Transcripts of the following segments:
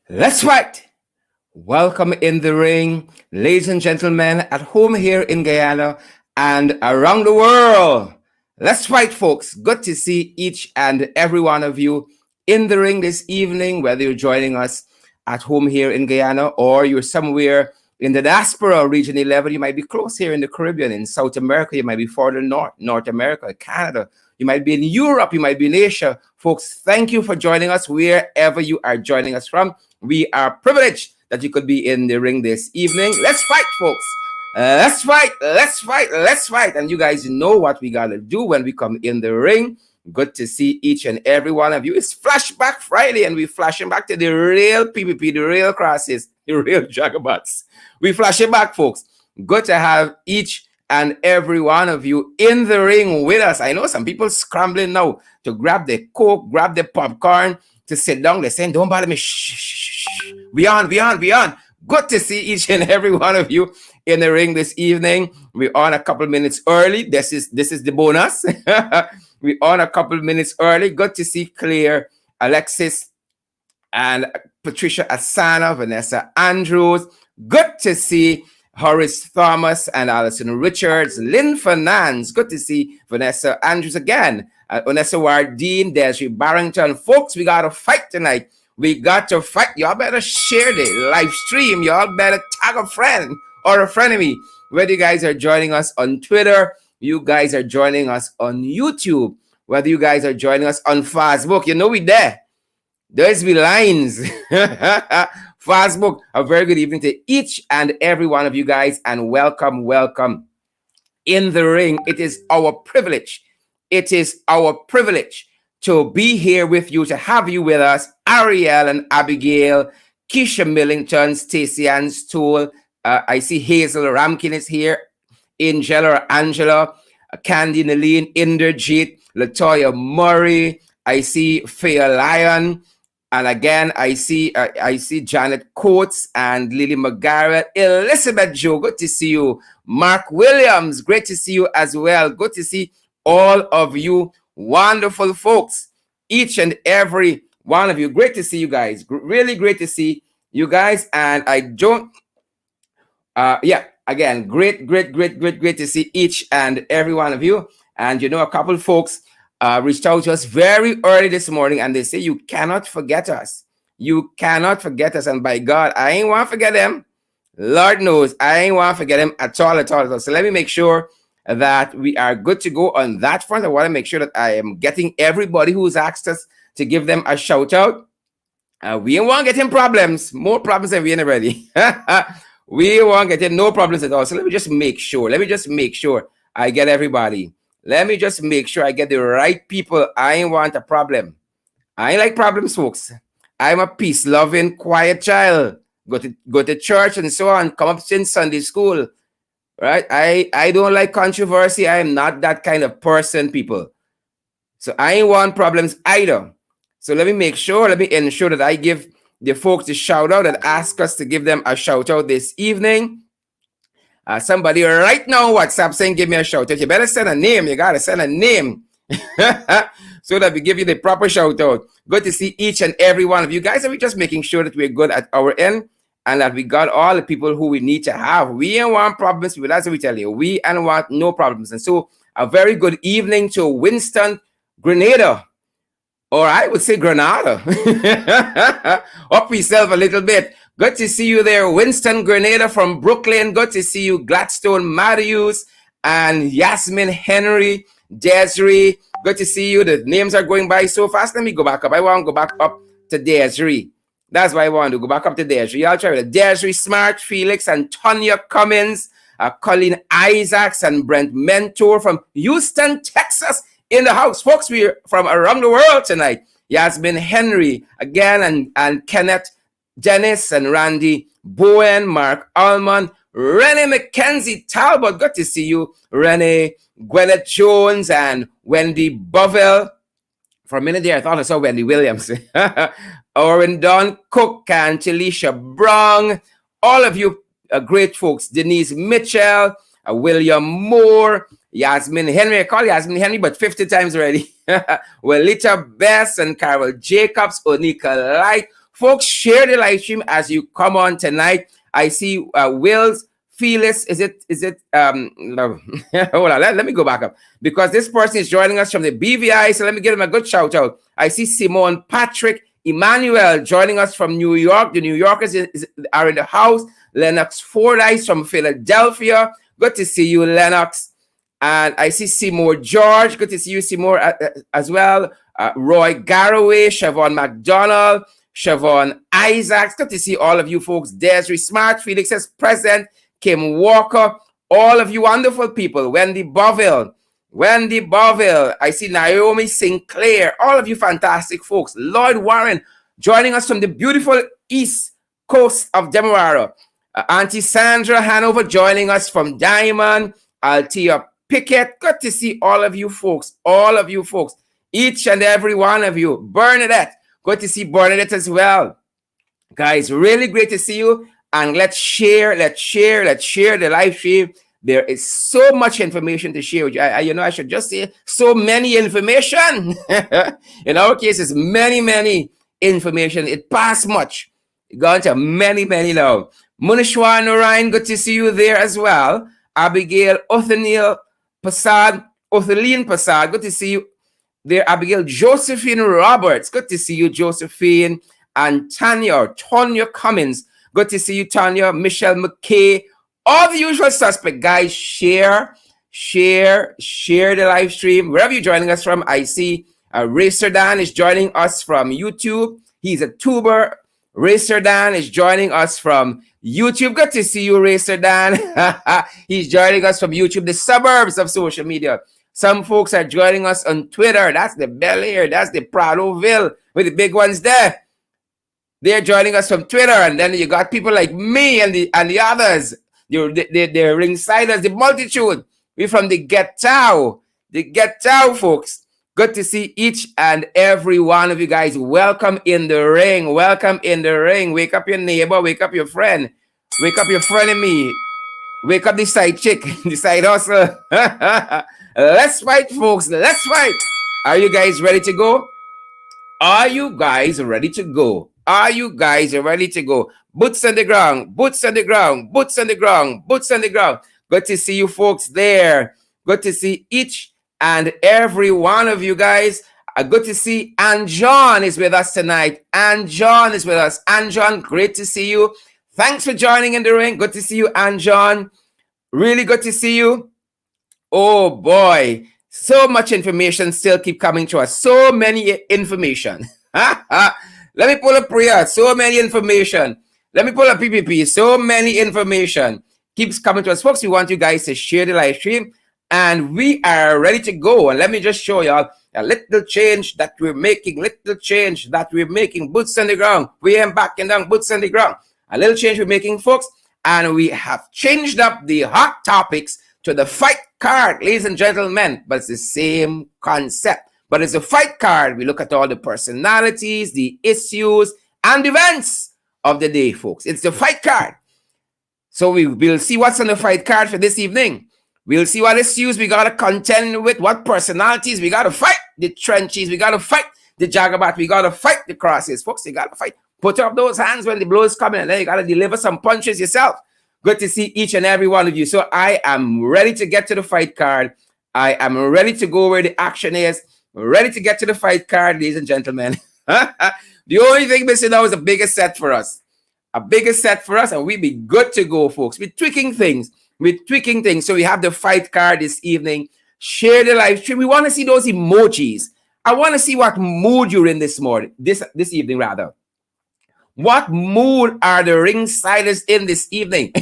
Let's fight! Welcome in the ring, ladies and gentlemen, at home here in Guyana and around the world. Let's fight, folks. Good to see each and every one of you in the ring this evening, whether you're joining us at home here in Guyana or you're somewhere in the diaspora region 11. You might be close here in the Caribbean, in South America. You might be further north, North America, Canada. You might be in Europe. You might be in Asia. Folks, thank you for joining us wherever you are joining us from. We are privileged that you could be in the ring this evening. Let's fight, folks. Let's fight. Let's fight. Let's fight. And you guys know what we got to do when we come in the ring. Good to see each and every one of you. It's Flashback Friday, and we're flashing back to the real PPP, the real crosses, the real jagabots. We flashing back, folks. Good to have each and every one of you in the ring with us. I know some people scrambling now to grab the Coke, grab the popcorn, to sit down. They're saying, don't bother me. Shh, shh, shh. We on. Good to see each and every one of you in the ring this evening. We're on a couple minutes early. This is the bonus. We're on a couple minutes early. Good to see Claire, Alexis, and Patricia Asana, Vanessa Andrews. Good to see Horace Thomas and Alison Richards, Lynn Fernandez. Good to see Vanessa Andrews again. Onessa Wardeen, Desiree Barrington. Folks, we got to fight tonight. We got to fight. Y'all better share the live stream. Y'all better tag a friend or a frenemy. Whether you guys are joining us on Twitter, you guys are joining us on YouTube, whether you guys are joining us on Facebook, you know we there. There's the lines. Facebook, a very good evening to each and every one of you guys, and welcome in the ring. It is our privilege. It is our privilege to be here with you, to have you with us. Ariel and Abigail, Keisha Millington, Stacey Ann Stoll. I see Hazel Ramkin is here. Angela, Candy Naleen, Inderjeet, Latoya Murray. I see Faye Lyon. And again, I see Janet Coates and Lily McGarrett. Elizabeth Joe, good to see you. Mark Williams, great to see you as well. Good to see all of you wonderful folks, each and every one of you. Great to see you guys. Really great to see you guys. And I don't, again, great to see each and every one of you. And you know, a couple of folks reached out to us very early this morning, and they say, you cannot forget us. You cannot forget us. And by God, I ain't want to forget them. Lord knows, I ain't want to forget them at all. So let me make sure that we are good to go on that front. I want to make sure that I am getting everybody who's asked us to give them a shout out. We ain't want to get in problems, more problems than we ain't already. We won't get in no problems at all. So let me just make sure I get everybody. Let me just make sure I get the right people. I ain't want a problem. I ain't like problems, folks. I'm a peace-loving, quiet child. Go to church and so on. Come up in Sunday school. Right? I don't like controversy. I am not that kind of person, people. So I ain't want problems either. So let me ensure that I give the folks a shout out and ask us to give them a shout out this evening. Somebody right now on WhatsApp saying, give me a shout out. You better send a name. You got to send a name so that we give you the proper shout out. Good to see each and every one of you guys. And we're just making sure that we're good at our end and that we got all the people who we need to have. We don't want problems, people. That's what we tell you. We don't want no problems. And so a very good evening to Winston Grenada. Or I would say Granada. Up yourself a little bit. Good to see you there, Winston Grenada from Brooklyn. Good to see you, Gladstone Matthews and Yasmin Henry, Desiree. Good to see you. The names are going by so fast. Let me go back up. I want to go back up to Desiree. That's why I want to go back up to Desiree. Y'all try with Desiree Smart, Felix and Tonya Cummins, Colleen Isaacs and Brent Mentor from Houston, Texas. In the house, folks, we're from around the world tonight. Yasmin Henry again, and Kenneth Dennis and Randy Bowen, Mark Allman, Renee McKenzie Talbot. Good to see you, Renee, Gwyneth Jones, and Wendy Bovell. For a minute there, I thought I saw Wendy Williams. Owen Don Cook and Talisha Brown. All of you great folks. Denise Mitchell, William Moore, Yasmin Henry. I call Yasmin Henry, but 50 times already. Welita Bess and Carol Jacobs, Onika Light. Folks, share the live stream as you come on tonight. I see Will's Felix, is it no. Hold on, let me go back up because this person is joining us from the BVI, so let me give him a good shout out. I see Simone Patrick Emmanuel joining us from New York. The New Yorkers are in the house. Lennox Fordyce from Philadelphia. Good to see you, Lennox. And I see Seymour George. Good to see you, Seymour, as well. Roy Garraway, Siobhan McDonald, Siobhan Isaacs. Good to see all of you folks. Desiree Smart, Felix is present. Kim Walker, all of you wonderful people. Wendy Boville. I see Naomi Sinclair. All of you fantastic folks. Lloyd Warren joining us from the beautiful east coast of Demerara. Auntie Sandra Hanover joining us from Diamond. Althea Pickett. Good to see all of you folks. Each and every one of you. Bernadette. Good to see Bernadette as well. Guys, really great to see you. And let's share the live stream. There is so much information to share with you. I should just say so many information. In our case, it's many information. It passed much. Gone to many now. Munishwa Narayan, good to see you there as well. Abigail Othniel Passad, good to see you there. Abigail Josephine Roberts, good to see you, Josephine. And Tanya Cummins, good to see you, Tanya. Michelle McKay, all the usual suspect. Guys, share the live stream. Wherever you're joining us from, I see Racer Dan is joining us from YouTube. He's a tuber. Racer Dan is joining us from YouTube. Good to see you, Racer Dan. He's joining us from YouTube, the suburbs of social media. Some folks are joining us on Twitter. That's the Bel Air. That's the Pradoville with the big ones there. They're joining us from Twitter. And then you got people like me and the others. They're ringsiders, the multitude. We're from the ghetto. The ghetto, folks. Good to see each and every one of you guys. Welcome in the ring. Wake up your neighbor. Wake up your friend. Wake up your frenemy. Wake up the side chick. The side hustle. Let's fight, folks. Let's fight. Are you guys ready to go? Boots on the ground. Good to see you folks there. Good to see each and every one of you guys. Good to see Ann John is with us tonight. Ann John, great to see you. Thanks for joining in the ring. Good to see you, Ann John. Really good to see you. Oh boy, so much information still keep coming to us. So many information. Let me pull up Priya. So many information. Let me pull up PPP. So many information keeps coming to us. Folks, we want you guys to share the live stream. And we are ready to go. And let me just show y'all a little change that we're making. Boots on the ground. We ain't backing down. Boots on the ground. A little change we're making, folks. And we have changed up the hot topics to the fight card, ladies and gentlemen. But it's the same concept. But it's a fight card. We look at all the personalities, the issues, and events of the day, folks. It's the fight card. So we will see what's on the fight card for this evening. We'll see what issues we got to contend with, what personalities we got to fight, the trenches, we got to fight the jagabat, we got to fight the crosses. Folks, you got to fight. Put up those hands when the blow is coming, and then you got to deliver some punches yourself. Good to see each and every one of you. So I am ready to get to the fight card. I am ready to go where the action is. Ready to get to the fight card, ladies and gentlemen. The only thing missing now is a bigger set for us. And we be good to go, folks. We're tweaking things. So we have the fight card this evening. Share the live stream. We want to see those emojis. I want to see what mood you're in this evening, rather. What mood are the ringsiders in this evening?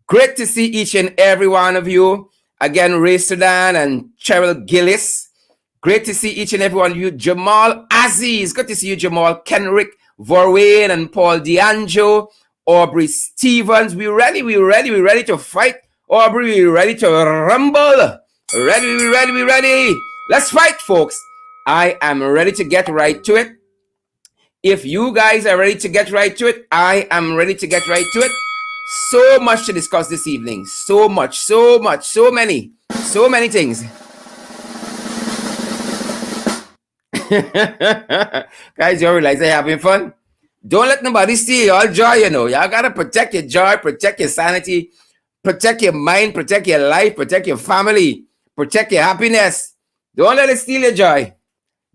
Great to see each and every one of you. Again, Ray Sudan and Cheryl Gillis. Great to see each and every one of you. Jamal Aziz. Good to see you, Jamal. Kenrick Vorwain and Paul Dianjo. Aubrey Stevens. We ready to fight. Aubrey, we ready to rumble. Ready. Let's fight, folks. I am ready to get right to it. If you guys are ready to get right to it, I am ready to get right to it. So much to discuss this evening. So many things. Guys, you realize they're having fun? Don't let nobody steal your joy, you know. Y'all gotta protect your joy, protect your sanity, protect your mind, protect your life, protect your family, protect your happiness. Don't let it steal your joy.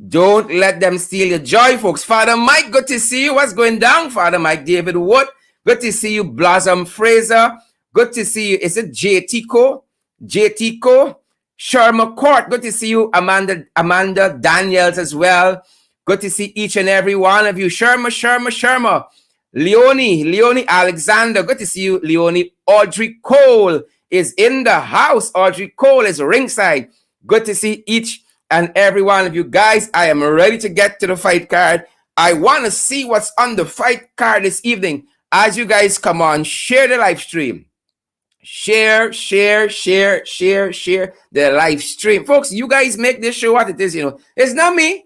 Don't let them steal your joy, folks. Father Mike, good to see you. What's going down, Father Mike? David Wood, good to see you. Blossom Fraser, good to see you. Is it JT Co? Sharma Court, good to see you. Amanda Daniels as well. Good to see each and every one of you. Sharma. Leonie Alexander, good to see you. Leonie Audrey Cole is in the house. Audrey Cole is ringside. Good to see each and every one of you guys. I am ready to get to the fight card. I want to see what's on the fight card this evening. As you guys come on, share the live stream. Share the live stream. Folks, you guys make this show what it is, you know. It's not me.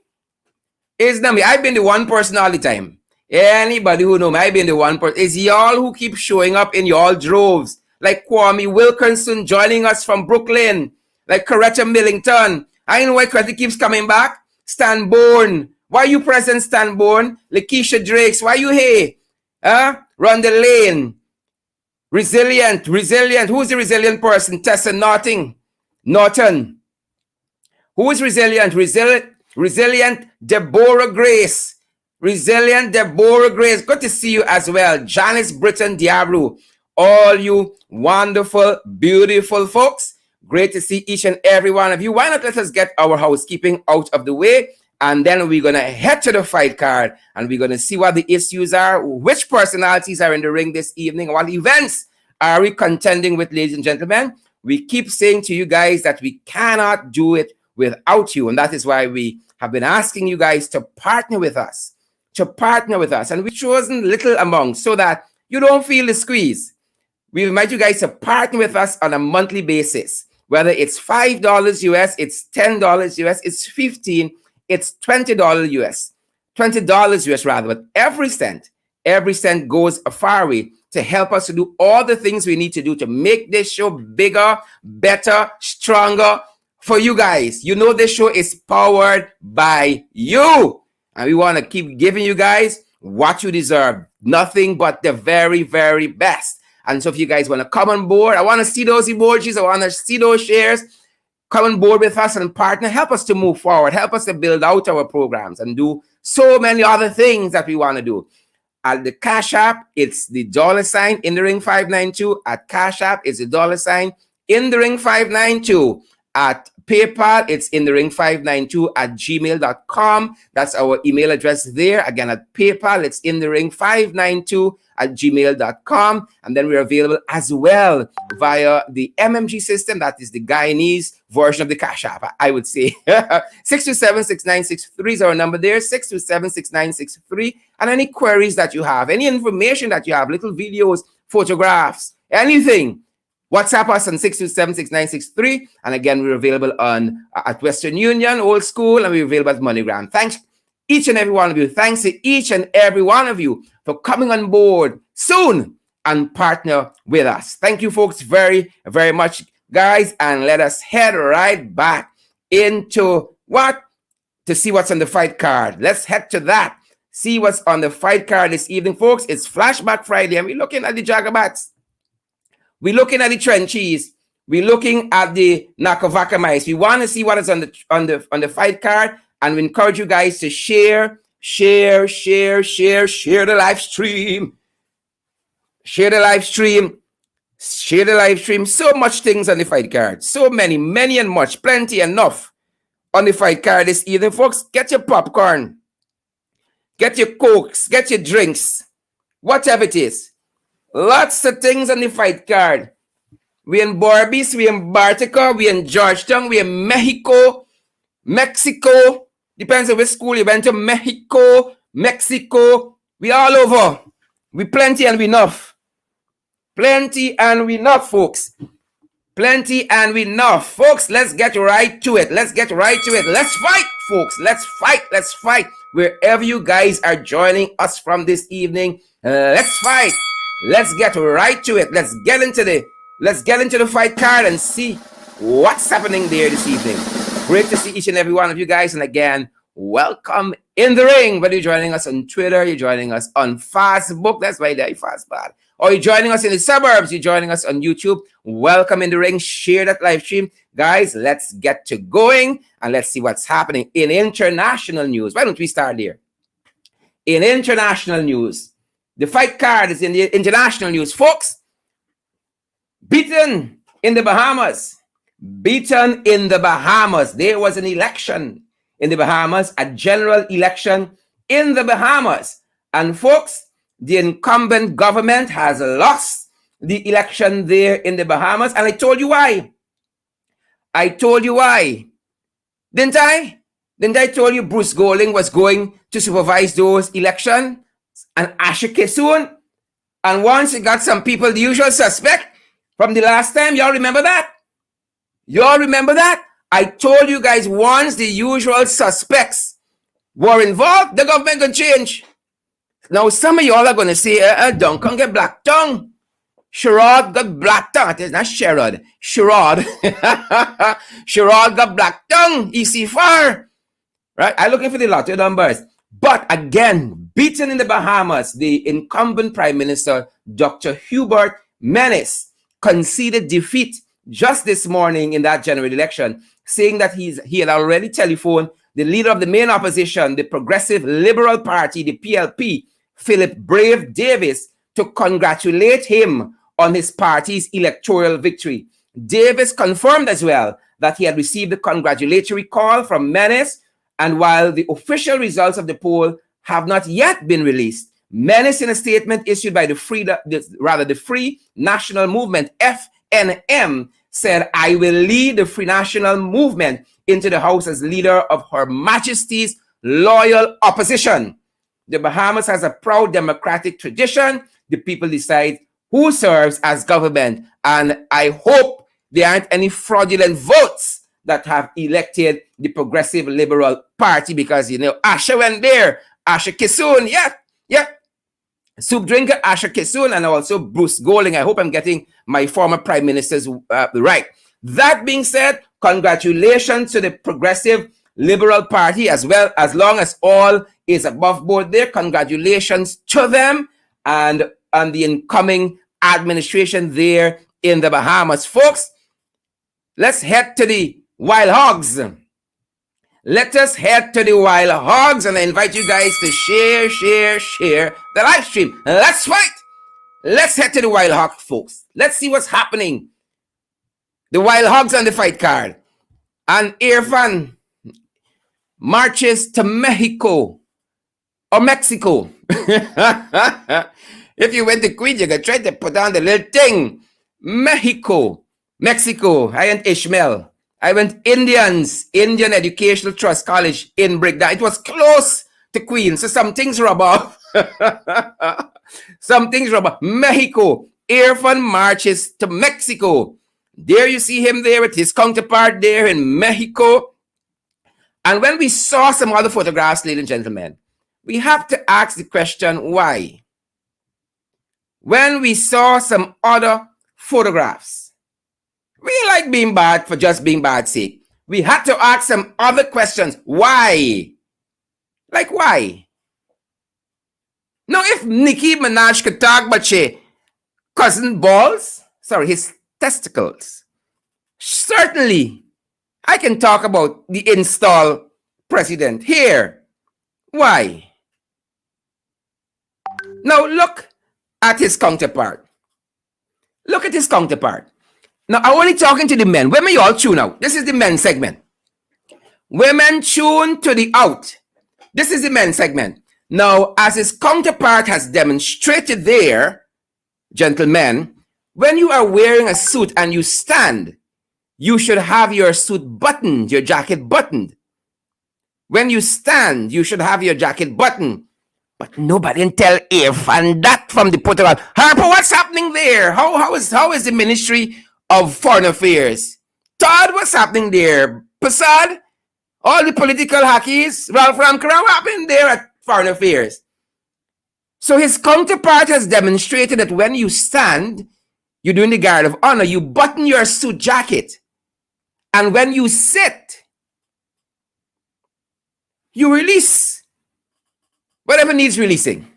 I've been the one person all the time. Anybody who know me, I've been the one person. It's y'all who keep showing up in y'all droves. Like Kwame Wilkinson joining us from Brooklyn. Like Coretta Millington. I know why Coretta keeps coming back. Stan Bourne. Why you present, Stan Bourne? Lakeisha Drakes. Why you here? Run the lane. Resilient. Who's the resilient person? Tessa Norton. Who is resilient? Resilient Deborah Grace. Good to see you as well. Janice Britton Diablo. All you wonderful, beautiful folks. Great to see each and every one of you. Why not let us get our housekeeping out of the way? And then we're going to head to the fight card. And we're going to see what the issues are. Which personalities are in the ring this evening? What events are we contending with, ladies and gentlemen? We keep saying to you guys that we cannot do it without you. And that is why we have been asking you guys to partner with us. And we've chosen little amounts so that you don't feel the squeeze. We invite you guys to partner with us on a monthly basis. Whether it's $5 US, it's $10 US, it's $15, it's $20 US. $20 US rather, but every cent goes a far way to help us to do all the things we need to do to make this show bigger, better, stronger for you guys. You know this show is powered by you. And we want to keep giving you guys what you deserve. Nothing but the very, very best. And so if you guys want to come on board, I want to see those emojis. I want to see those shares. Come on board with us and partner. Help us to move forward. Help us to build out our programs and do so many other things that we want to do. At the Cash App, it's the $ in the ring 592. At Cash App, it's the $ in the ring 592. At PayPal, it's in the ring 592 at gmail.com. That's our email address there. Again, at PayPal, it's in the ring 592 at gmail.com. And then we're available as well via the MMG system. That is the Guyanese version of the Cash App, I would say. 627-6963 is our number there. 627-6963. And any queries that you have, any information that you have, little videos, photographs, anything, WhatsApp us on 627-6963. And again, we're available on at Western Union, Old School, and we're available at MoneyGram. Thanks each and every one of you. Thanks to each and every one of you for coming on board soon and partner with us. Thank you, folks, very, very much, guys. And let us head right back into what? To see what's on the fight card. Let's head to that. See what's on the fight card this evening, folks. It's Flashback Friday, and we're looking at the Jagabats. We're looking at the trenches. We're looking at the Nakavaka mice. We want to see what is on the fight card, and we encourage you guys to share the live stream. Share the live stream. So much things on the fight card. So many and much. Plenty, enough on the fight card this evening, folks. Get your popcorn. Get your cokes. Get your drinks. Whatever it is. Lots of things on the fight card. We in Barbies, we in Bartica, we in Georgetown, we in Mexico. Depends on which school you went to. Mexico. We all over. We plenty and we enough. Plenty and we enough, folks. Plenty and we enough. Folks, let's get right to it. Let's fight, folks. Let's fight. Wherever you guys are joining us from this evening, let's fight. Let's get right to it. Let's get into the fight card and see what's happening there this evening. Great to see each and every one of you guys. And again, Welcome in the ring. Whether you're joining us on Twitter, you're joining us on Facebook, that's why they're fast bad. Or you're joining us in the suburbs, you're joining us on YouTube. Welcome in the ring. Share that live stream. Guys, let's get to going and let's see what's happening in international news. Why don't we start there? In international news, the fight card is in the international news. Folks, beaten in the Bahamas. Beaten in the Bahamas. There was an election in the Bahamas, a general election in the Bahamas. And folks, the incumbent government has lost the election there in the Bahamas. And I told you why. I told you why. Didn't I? Didn't I tell you Bruce Golding was going to supervise those elections? And Asher Kissoon? And once he got some people, the usual suspect from the last time, y'all remember that? Y'all remember that? I told you guys once the usual suspects were involved, the government could change. Now, some of y'all are going to say, Duncan get black tongue. Sherrod got black tongue. It's not Sherrod. Sherrod. Sherrod got black tongue. EC far. Right? I'm looking for the lottery numbers. But again, beaten in the Bahamas, the incumbent Prime Minister, Dr. Hubert Menes, conceded defeat just this morning in that general election, saying that he had already telephoned the leader of the main opposition, the Progressive Liberal Party, the PLP, Philip Brave Davis, to congratulate him on his party's electoral victory. Davis confirmed as well that he had received a congratulatory call from Menes, and while the official results of the poll have not yet been released, Menes, in a statement issued by the Free National Movement, FNM, said, "I will lead the Free National Movement into the House as leader of Her Majesty's loyal opposition. The Bahamas has a proud democratic tradition. The people decide who serves as government, and I hope there aren't any fraudulent votes that have elected the Progressive Liberal Party," because, you know, Asher went there. Asher Kissoon, yeah. Soup drinker Asher Kissoon, and also Bruce Golding. I hope I'm getting my former prime ministers right. That being said, congratulations to the Progressive Liberal Party, as well, as long as all is above board there. Congratulations to them and the incoming administration there in the Bahamas. Folks, let's head to the Wild Hogs. Let us head to the Wild Hogs, and I invite you guys to share the live stream. Let's fight. Let's head to the Wild Hogs, folks. Let's see what's happening. The Wild Hogs on the fight card. And Irfan marches to Mexico or Mexico. If you went to Queen, you could try to put on the little thing. Mexico. I went Ishmael. I went Indian Educational Trust College in Brigda. It was close to Queen, so some things were above. Some things were above. Mexico. Irfan marches to Mexico. There you see him there with his counterpart there in Mexico. And when we saw some other photographs, ladies and gentlemen, we have to ask the question, why? When we saw some other photographs, we like being bad for just being bad's sake. We had to ask some other questions. Why? Like, why? Now, if Nicki Minaj could talk about his his testicles, certainly I can talk about the installed president here. Why? Now, look at his counterpart. Look at his counterpart. Now, I'm only talking to the men. Women, you all tune out. This is the men segment. Women, tune to the out. This is the men segment. Now, as his counterpart has demonstrated there, gentlemen, when you are wearing a suit and you stand, you should have your suit buttoned, your jacket buttoned. When you stand, you should have your jacket buttoned. But nobody can tell Irfan that from the photograph. Harper, what's happening there? How is the Ministry of Foreign Affairs? Todd, what's happening there? Prasad, all the political hackies, Ralph Ramkaram, what happened there at Foreign Affairs? So his counterpart has demonstrated that when you stand, you're doing the guard of honor, you button your suit jacket. And when you sit, you release whatever needs releasing.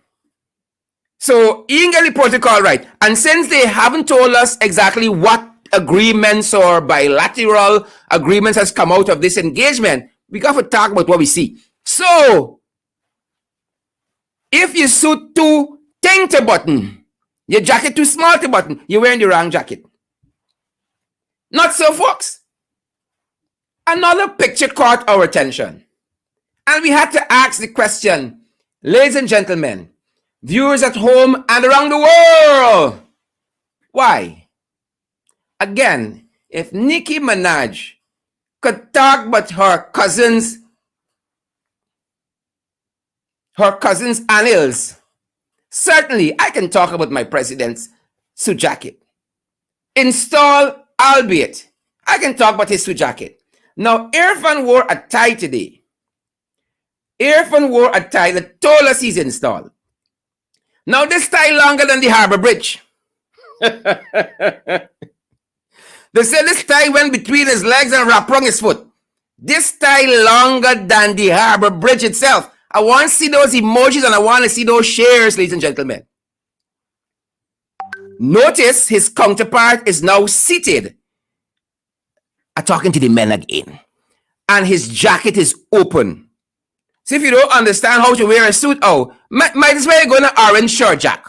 So you can get the protocol right. And since they haven't told us exactly what agreements or bilateral agreements has come out of this engagement, we got to talk about what we see. So if your suit too tight to button, your jacket too small to button, you're wearing the wrong jacket. Not so, folks. Another picture caught our attention. And we had to ask the question, ladies and gentlemen, viewers at home and around the world, why? Again, if Nicki Minaj could talk about her cousins' anils, certainly I can talk about my president's suit jacket. Install, albeit, I can talk about his suit jacket. Now, Irfan wore a tie today. Irfan wore a tie that told us he's installed. Now, this tie longer than the Harbor Bridge. They said this tie went between his legs and wrapped around his foot. This tie longer than the Harbor Bridge itself. I want to see those emojis and I want to see those shares, ladies and gentlemen. Notice his counterpart is now seated. I'm talking to the men again. And his jacket is open. So if you don't understand how to wear a suit, might as well you go in an orange shirt, Jack.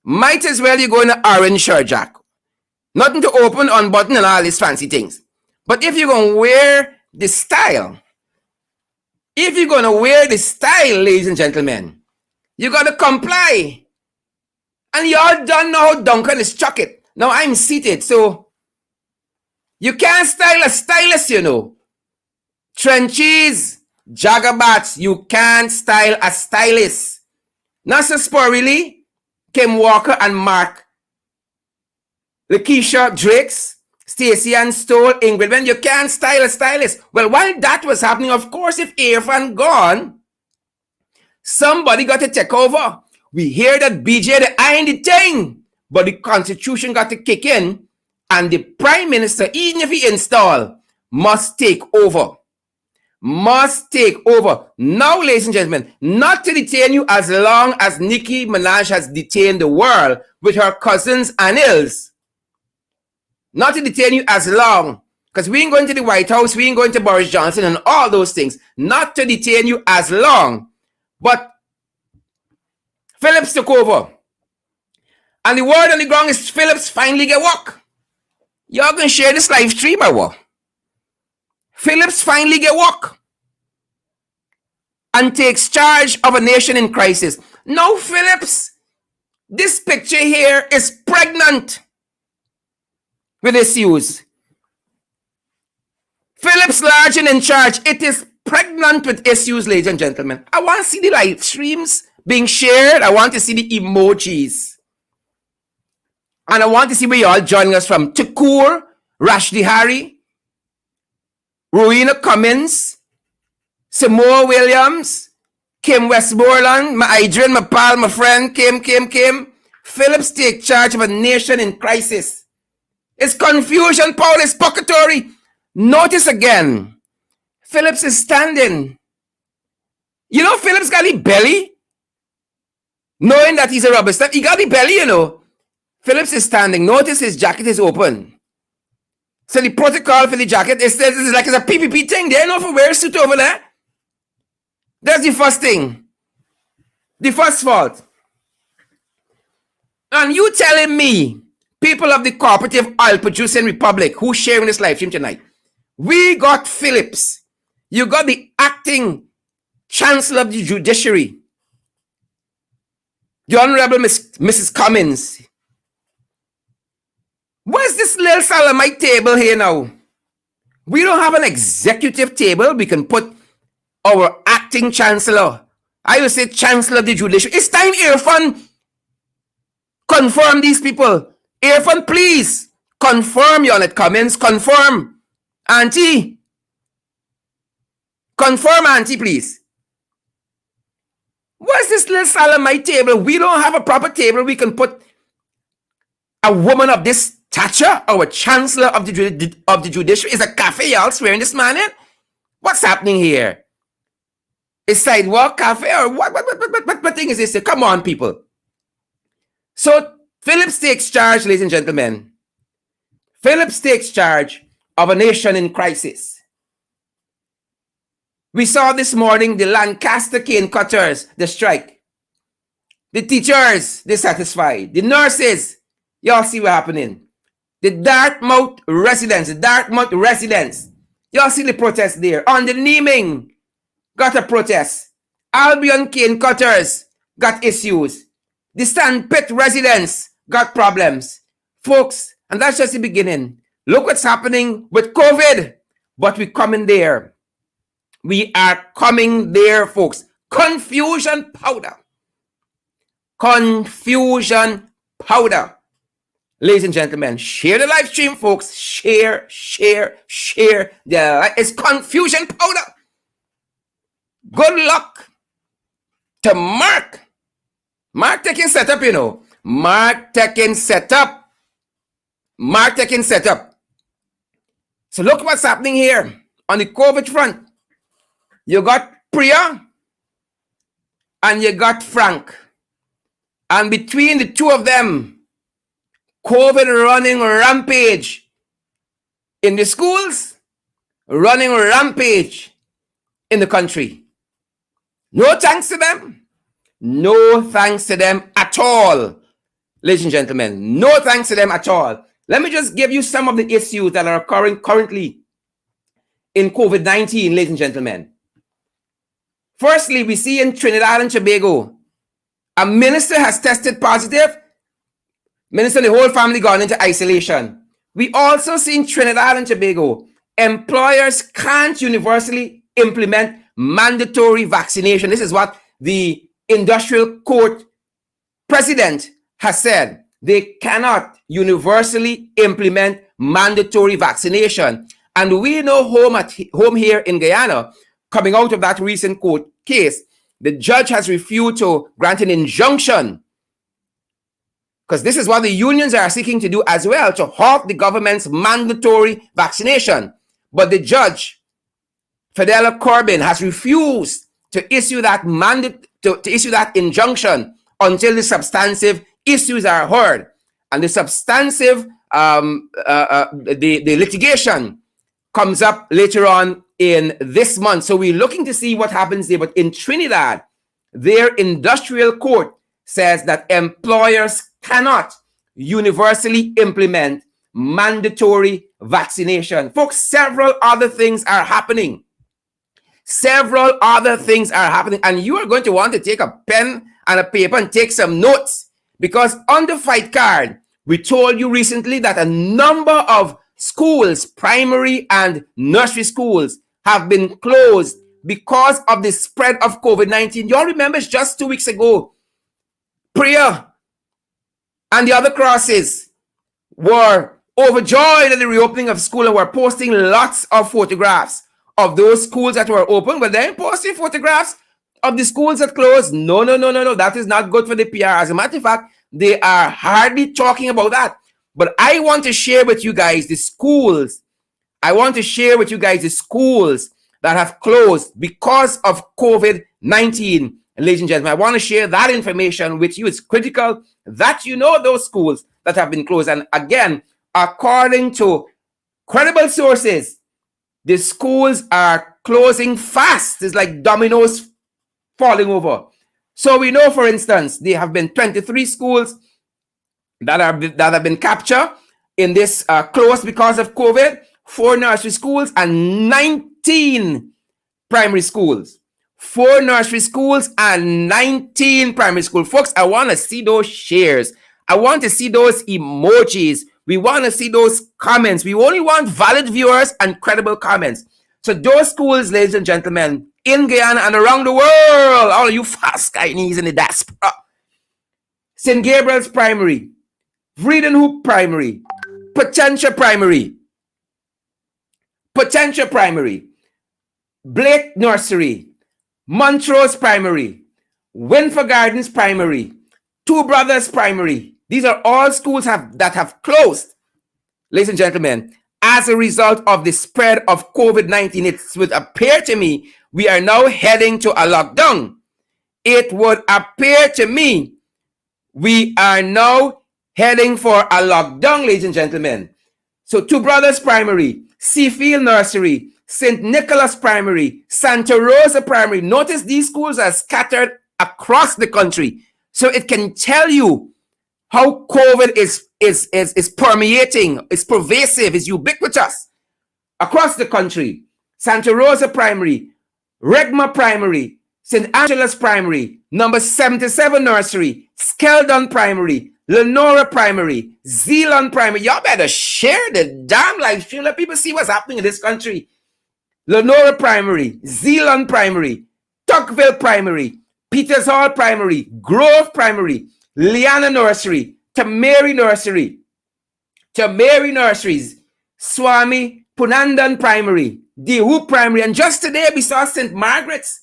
Might as well you go in an orange shirt, Jack. Nothing to open, unbutton, and all these fancy things. But if you're going to wear the style, ladies and gentlemen, you got to comply. And y'all don't know how Duncan is chuck it. Now I'm seated, so you can't style a stylist, you know. Trenches, Jagabats, you can't style a stylist. Not so spoilly, Kim Walker and Mark, Lakeisha Drakes, Stacey and Stoll, Ingrid, when you can't style a stylist. Well, while that was happening, of course, if Irfan gone, somebody got to take over. We hear that BJ the iron the thing, but the constitution got to kick in, and the prime minister, even if he install, must take over. Must take over. Now, ladies and gentlemen, not to detain you as long as Nicki Minaj has detained the world with her cousins and ills. Not to detain you as long, because we ain't going to the White House, we ain't going to Boris Johnson and all those things. Not to detain you as long. But Phillips took over. And the word on the ground is Phillips finally get work. Y'all gonna share this live stream or what? Phillips finally get work. And takes charge of a nation in crisis. Now Phillips, this picture here is pregnant with issues. Phillips large and in charge. It is pregnant with issues, ladies and gentlemen. I want to see the live streams being shared. I want to see the emojis. And I want to see where you all joining us from. Tukur, Rashdi Hari, Rowena Cummins, Samoa Williams, Kim Westmoreland, my Adrian, my pal, my friend, Kim. Phillips take charge of a nation in crisis. It's confusion, Paul, it's purgatory. Notice again, Phillips is standing. You know, Phillips got the belly. Knowing that he's a rubber stamp, he got the belly, you know. Phillips is standing. Notice his jacket is open. So the protocol for the jacket is like it's a PPP thing. They don't know if we wear a suit over there. That's the first thing. The first fault. And you telling me, people of the Cooperative Oil Producing Republic who sharing this live stream tonight, we got Phillips. You got the acting Chancellor of the Judiciary, the Honorable Mrs. Cummins. Where's this little Salamite table here now? We don't have an executive table. We can put our acting Chancellor. I will say Chancellor of the Judiciary. It's time Irfan confirm these people. Irfan, please confirm, Yonette Cummins. Confirm. Auntie. Confirm, Auntie, please. What's this little Salamite table? We don't have a proper table. We can put a woman of this stature, our Chancellor of the Judiciary. Is a cafe y'all swearing this man in? What's happening here? A sidewalk cafe or what thing is this? Come on, people. So Phillips takes charge, ladies and gentlemen. Phillips takes charge of a nation in crisis. We saw this morning the Lancaster cane cutters, the strike. The teachers, dissatisfied. The nurses, y'all see what happening. The Dartmouth residents, y'all see the protest there. On the Neeming, got a protest. Albion cane cutters got issues. The Sandpit residents got problems. Folks, and that's just the beginning. Look what's happening with COVID. But we're coming there. We are coming there, folks. Confusion powder. Confusion powder. Ladies and gentlemen, share the live stream, folks. Share. It's confusion powder. Good luck to Mark. Mark taking setup, you know. Mark taking setup. So look what's happening here on the COVID front. You got Priya and you got Frank. And between the two of them, COVID running rampage in the schools, running rampage in the country. No thanks to them. No thanks to them at all. Ladies and gentlemen, no thanks to them at all. Let me just give you some of the issues that are occurring currently in COVID-19, ladies and gentlemen. Firstly, we see in Trinidad and Tobago, a minister has tested positive. Minister and the whole family gone into isolation. We also see in Trinidad and Tobago, employers can't universally implement mandatory vaccination. This is what the industrial court president has said. They cannot universally implement mandatory vaccination. And we know home here in Guyana, coming out of that recent court case, the judge has refused to grant an injunction, because this is what the unions are seeking to do as well, to halt the government's mandatory vaccination. But the judge, Fidela Corbin, has refused to issue that injunction until the substantive issues are heard. And the substantive, the litigation comes up later on in this month. So we're looking to see what happens there. But in Trinidad, their industrial court says that employers cannot universally implement mandatory vaccination. Folks, several other things are happening. And you are going to want to take a pen and a paper and take some notes, because on the fight card, we told you recently that a number of schools, primary and nursery schools, have been closed because of the spread of COVID-19. You all remember just 2 weeks ago, Priya and the other crosses were overjoyed at the reopening of school and were posting lots of photographs of those schools that were open, but then posting photographs of the schools that closed. No. That is not good for the PR. As a matter of fact, they are hardly talking about that. But I want to share with you guys the schools. That have closed because of COVID-19. Ladies and gentlemen, I want to share that information with you. It's critical that you know those schools that have been closed. And again, according to credible sources, the schools are closing fast. It's like dominoes falling over. So we know, for instance, there have been 23 schools that have been captured in this close because of COVID, 4 nursery schools and 19 primary schools. 4 nursery schools and 19 primary schools. Folks, I want to see those shares. I want to see those emojis. We want to see those comments. We only want valid viewers and credible comments. So those schools, ladies and gentlemen, in Guyana and around the world, all of you fast Guyanese in the diaspora. St. Gabriel's Primary, Vredenhoek Primary, Potentia Primary, Blake Nursery, Montrose Primary, Winford Gardens Primary, Two Brothers Primary. These are all schools that have closed, ladies and gentlemen. as a result of the spread of COVID-19. It would appear to me we are now heading to a lockdown. It would appear to me we are now heading for a lockdown, ladies and gentlemen. So Two Brothers Primary, Seafield Nursery, St. Nicholas Primary, Santa Rosa Primary. Notice these schools are scattered across the country. So it can tell you how COVID is permeating, is pervasive, is ubiquitous across the country. Santa Rosa Primary, Regma Primary, St. Angela's Primary, number 77 Nursery, Skeldon Primary, Lenora Primary, Zeeland Primary. Y'all better share the damn live stream. Let people see what's happening in this country. Lenora Primary, Zeeland Primary, Tuckville Primary, Peters Hall Primary, Grove Primary, Liana Nursery, Tamari Nursery, Tamari Nurseries, Swami Punandan Primary, Dehu Primary, and just today we saw St. Margaret's.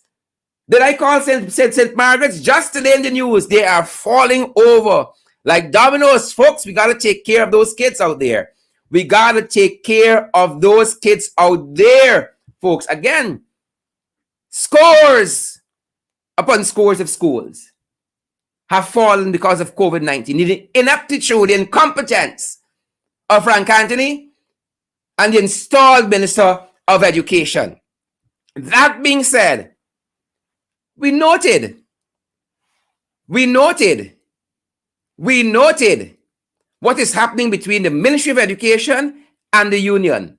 Did I call St. Margaret's? Just today in the news, they are falling over like dominoes. Folks, we got to take care of those kids out there. We got to take care of those kids out there, folks. Again, scores upon scores of schools have fallen because of COVID-19. The ineptitude, the incompetence of Frank Anthony and the installed Minister of Education. That being said, we noted what is happening between the Ministry of Education and the union.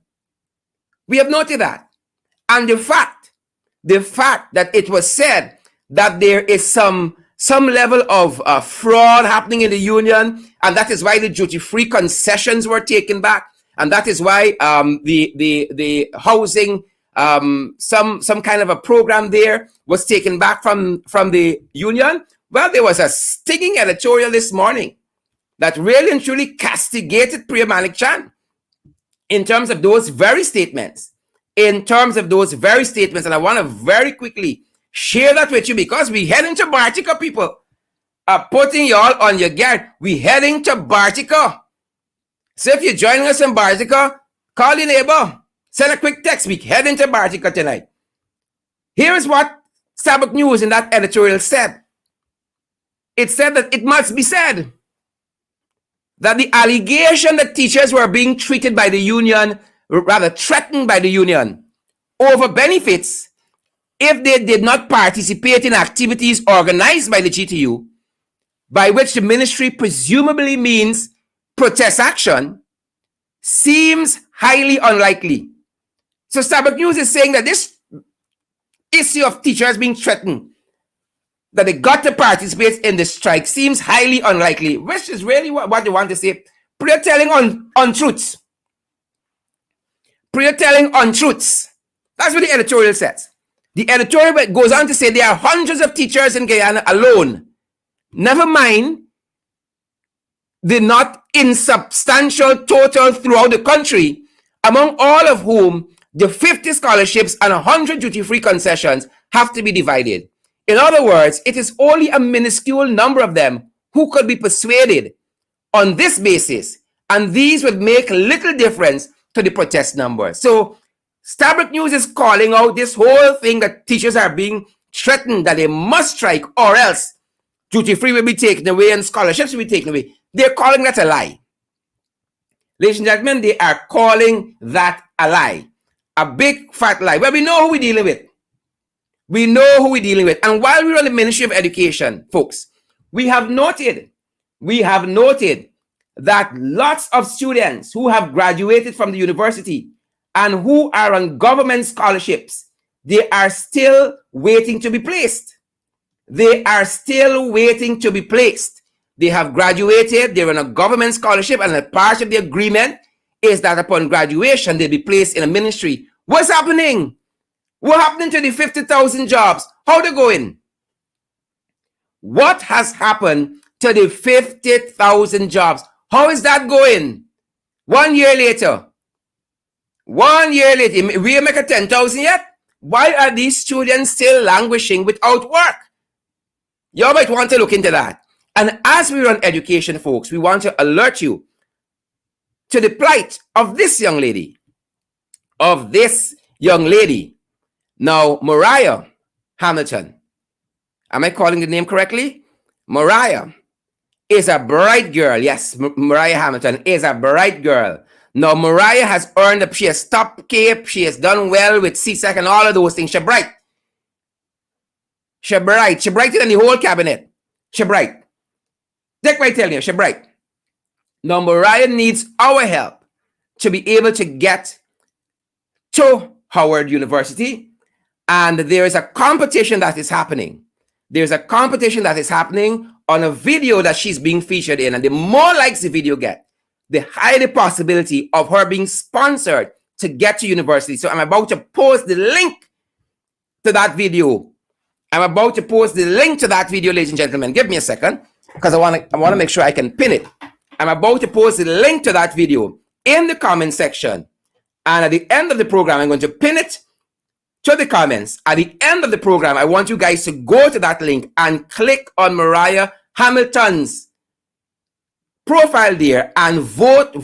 We have noted that. And the fact that it was said that there is some level of fraud happening in the union, and that is why the duty-free concessions were taken back, and that is why the housing, some kind of a program there was taken back from the union. Well, there was a stinging editorial this morning that really and truly castigated Priya Malik Chan in terms of those very statements. And I want to very quickly share that with you because we heading to Bartica, people. Putting y'all on your guard. We heading to Bartica. So if you're joining us in Bartica, call your neighbor. Send a quick text. We heading to Bartica tonight. Here is what Sabbath News in that editorial said. It said that it must be said that the allegation that teachers were being treated by the union, rather threatened by the union, over benefits if they did not participate in activities organized by the GTU, by which the ministry presumably means protest action, seems highly unlikely. So Sabbath News is saying that this issue of teachers being threatened, that they got to participate in the strike, seems highly unlikely, which is really what they want to say. Prayer telling untruths. Prayer telling untruths. That's what the editorial says. The editorial goes on to say there are hundreds of teachers in Guyana alone. Never mind the not insubstantial total throughout the country, among all of whom the 50 scholarships and 100 duty-free concessions have to be divided. In other words, it is only a minuscule number of them who could be persuaded on this basis, and these would make little difference to the protest number. So Sabbath News is calling out this whole thing that teachers are being threatened that they must strike or else duty-free will be taken away and scholarships will be taken away. They're calling that a lie. Ladies and gentlemen, they are calling that a lie. A big fat lie. Well, we know who we're dealing with. We know who we're dealing with. And while we're on the Ministry of Education, folks, we have noted that lots of students who have graduated from the university and who are on government scholarships, they are still waiting to be placed. They are still waiting to be placed. They have graduated, they're on a government scholarship, and a part of the agreement is that upon graduation, they'll be placed in a ministry. What's happening? What happened to the 50,000 jobs? How they going? What has happened to the 50,000 jobs? How is that going? 1 year later. 1 year later. We make a 10,000 yet? Why are these students still languishing without work? You might want to look into that. And as we run education, folks, we want to alert you to the plight of this young lady. of this young lady. Now, Mariah Hamilton, am I calling the name correctly? Mariah is a bright girl. Yes, Mariah Hamilton is a bright girl. Now, Mariah has earned, she has top cape, she has done well with CSEC and all of those things. She's bright. She's bright. She's brighter than the whole cabinet. She's bright. Take my telling you, she's bright. Now, Mariah needs our help to be able to get to Howard University. And there is a competition that is happening. There's a competition that is happening on a video that she's being featured in. And the more likes the video get, the higher the possibility of her being sponsored to get to university. So I'm about to post the link to that video. I'm about to post the link to that video, ladies and gentlemen. Give me a second, because I want to make sure I can pin it. I'm about to post the link to that video in the comment section. And at the end of the program, I'm going to pin it to the comments. At the end of the program, I want you guys to go to that link and click on Mariah Hamilton's profile there and vote.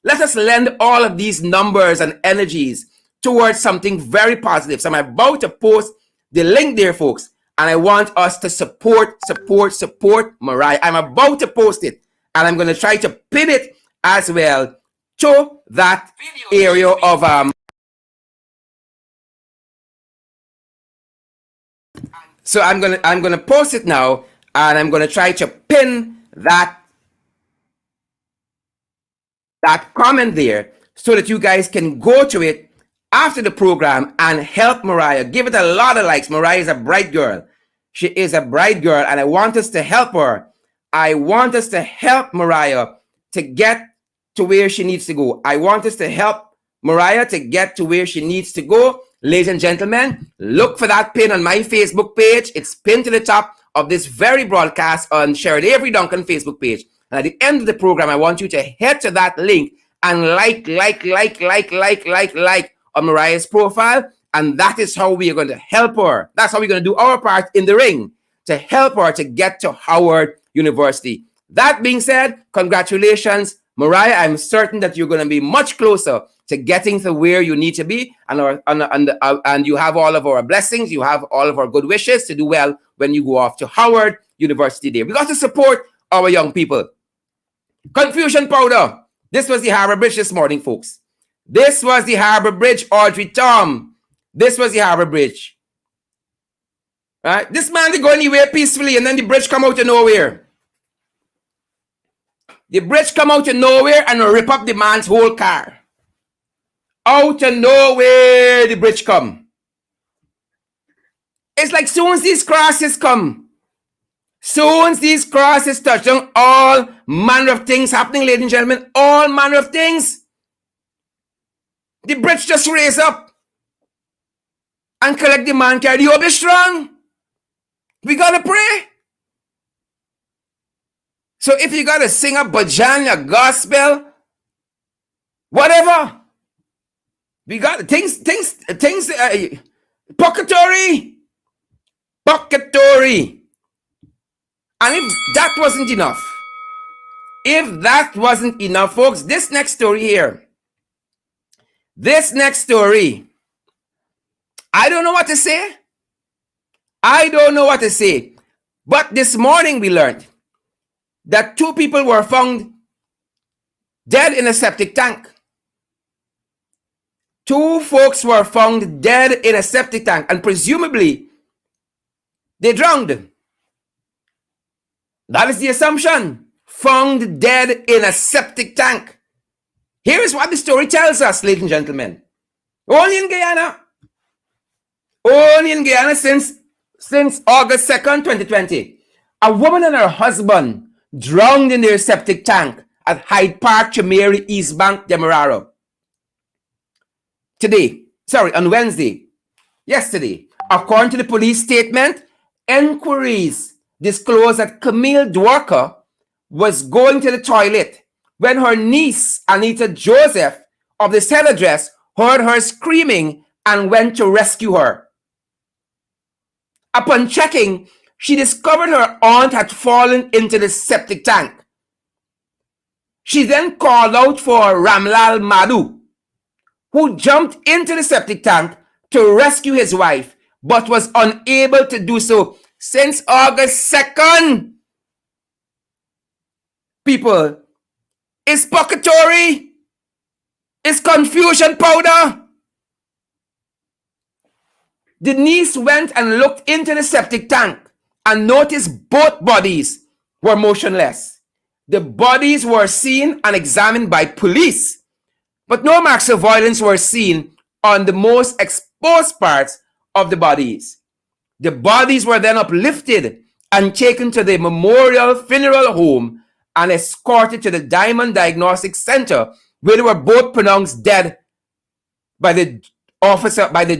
Let us lend all of these numbers and energies towards something very positive. So I'm about to post the link there, folks, and I want us to support Mariah. I'm about to post it, and I'm going to try to pin it as well to that area of So I'm gonna post it now, and I'm gonna try to pin that comment there so that you guys can go to it after the program and help Mariah. Give it a lot of likes. Mariah is a bright girl. She is a bright girl, and I want us to help her. I want us to help Mariah to get to where she needs to go. I want us to help Mariah to get to where she needs to go. Ladies and gentlemen, look for that pin on my Facebook page. It's pinned to the top of this very broadcast on Sherrod Avery Duncan Facebook page. And at the end of the program, I want you to head to that link and like on Mariah's profile. And that is how we are going to help her. That's how we're going to do our part in the ring to help her to get to Howard University. That being said, congratulations, Mariah. I'm certain that you're going to be much closer to getting to where you need to be, and you have all of our blessings. You have all of our good wishes to do well when you go off to Howard University there. We got to support our young people. Confusion powder. This was the Harbor Bridge this morning, folks. This was the Harbor Bridge, Audrey Tom. This was the Harbor Bridge. Right? This man, they go anywhere peacefully, and then the bridge come out of nowhere. The bridge come out of nowhere and rip up the man's whole car. Out of nowhere, the bridge come. It's like soon as these crosses come, soon as these crosses touch down, all manner of things happening, ladies and gentlemen, all manner of things. The bridge just raise up and collect the man carry. You be strong. We gotta pray. So if you gotta sing a bhajan, a gospel, whatever, we got things, pocketory. And if that wasn't enough, folks, this next story here, I don't know what to say. But this morning we learned that 2 people were found dead in a septic tank. 2 folks were found dead in a septic tank, and presumably they drowned. That is the assumption. Found dead in a septic tank. Here is what the story tells us, ladies and gentlemen. Only in Guyana since August 2nd, 2020. A woman and her husband drowned in their septic tank at Hyde Park, Chameri, East Bank, Demerara. On Wednesday, yesterday. According to the police statement, inquiries disclosed that Camille Dworker was going to the toilet when her niece, Anita Joseph, of the said address, heard her screaming and went to rescue her. Upon checking, she discovered her aunt had fallen into the septic tank. She then called out for Ramlal Madhu, who jumped into the septic tank to rescue his wife, but was unable to do so since August 2nd. People, is purgatory, is confusion powder. Denise went and looked into the septic tank and noticed both bodies were motionless. The bodies were seen and examined by police, but no marks of violence were seen on the most exposed parts of the bodies. The bodies were then uplifted and taken to the Memorial Funeral Home and escorted to the Diamond Diagnostic Center, where they were both pronounced dead by the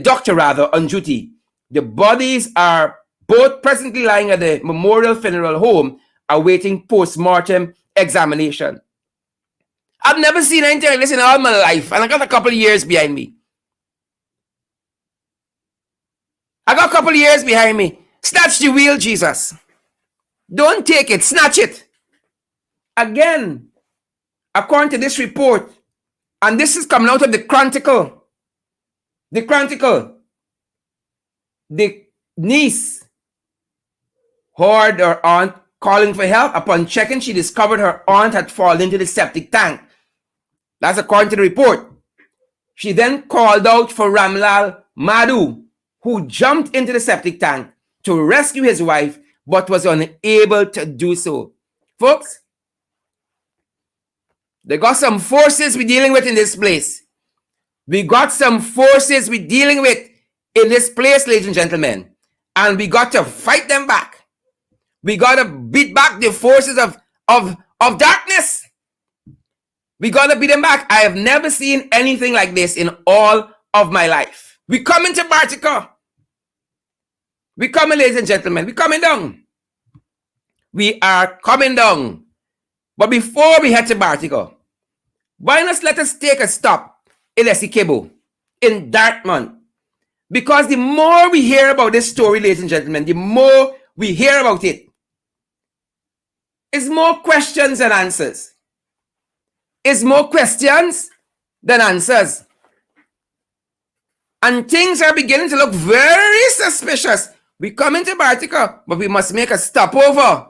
doctor on duty. The bodies are both presently lying at the Memorial Funeral Home awaiting post-mortem examination. I've never seen anything like this in all my life, and I got a couple of years behind me. Snatch the wheel, Jesus. Don't take it, snatch it. Again, according to this report, and this is coming out of the Chronicle, the niece heard her aunt calling for help. Upon checking, she discovered her aunt had fallen into the septic tank. That's according to the report. She then called out for Ramlal Madhu, who jumped into the septic tank to rescue his wife, but was unable to do so. Folks, they got some forces we're dealing with in this place. We got some forces we're dealing with in this place, ladies and gentlemen. And we got to fight them back. We got to beat back the forces of darkness. We got to beat them back. I have never seen anything like this in all of my life. We coming to Bartica. We coming, ladies and gentlemen. We coming down. We are coming down. But before we head to Bartica, why not let us take a stop in Essequibo, in Dartmouth? Because the more we hear about this story, ladies and gentlemen, the more we hear about it, it's more questions than answers. It's more questions than answers. And things are beginning to look very suspicious. We come into Bartica, but we must make a stopover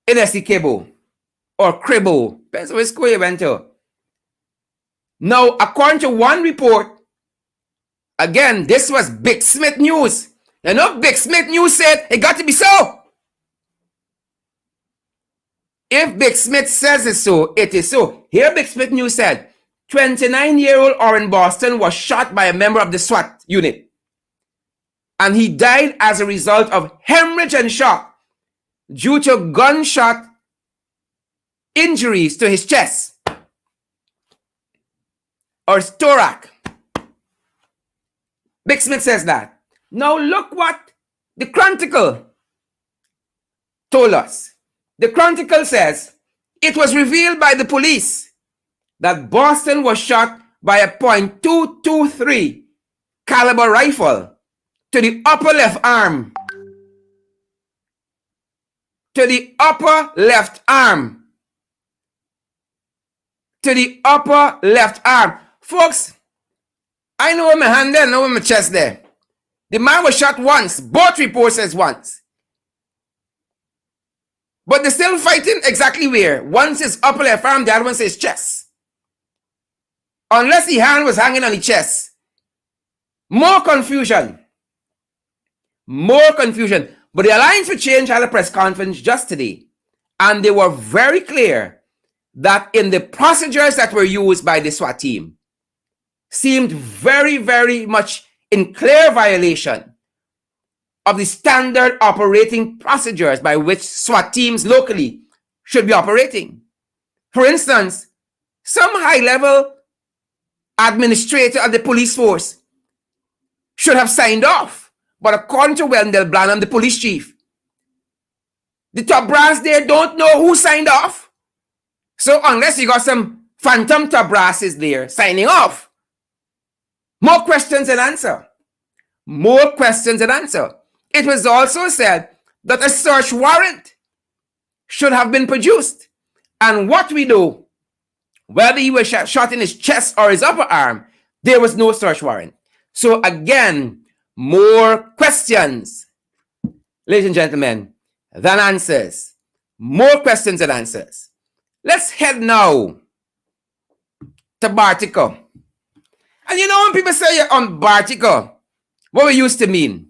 in Essequibo or Cribbo. Depends which school you went to. Now, according to one report, again, this was Big Smith News. You know, Big Smith News said it got to be so. If Big Smith says it's so, it is so. Here, Big Smith News said, 29-year-old Orrin Boston was shot by a member of the SWAT unit, and he died as a result of hemorrhage and shock due to gunshot injuries to his chest or his thorax. Big Smith says that. Now look what the Chronicle told us. The Chronicle says it was revealed by the police that Boston was shot by a .223 caliber rifle to the upper left arm. To the upper left arm. To the upper left arm. Folks, I know where my hand there, I know where my chest there. The man was shot once. Both reports says once. But they're still fighting exactly where. One says upper left arm, the other one says chest. Unless the hand was hanging on the chest. More confusion. More confusion. But the Alliance for Change had a press conference just today. And they were very clear that in the procedures that were used by the SWAT team, seemed very, very much in clear violation of the standard operating procedures by which SWAT teams locally should be operating. For instance, some high-level administrator of the police force should have signed off, but according to Wendell Branham, the police chief, the top brass there don't know who signed off. So unless you got some phantom top brasses there signing off, more questions than answer. More questions than answer. It was also said that a search warrant should have been produced. And what we know Whether he was shot in his chest or his upper arm, there was no search warrant. So again, more questions, ladies and gentlemen, than answers. More questions than answers. Let's head now to Bartico. And you know when people say you're on Bartico, what we used to mean?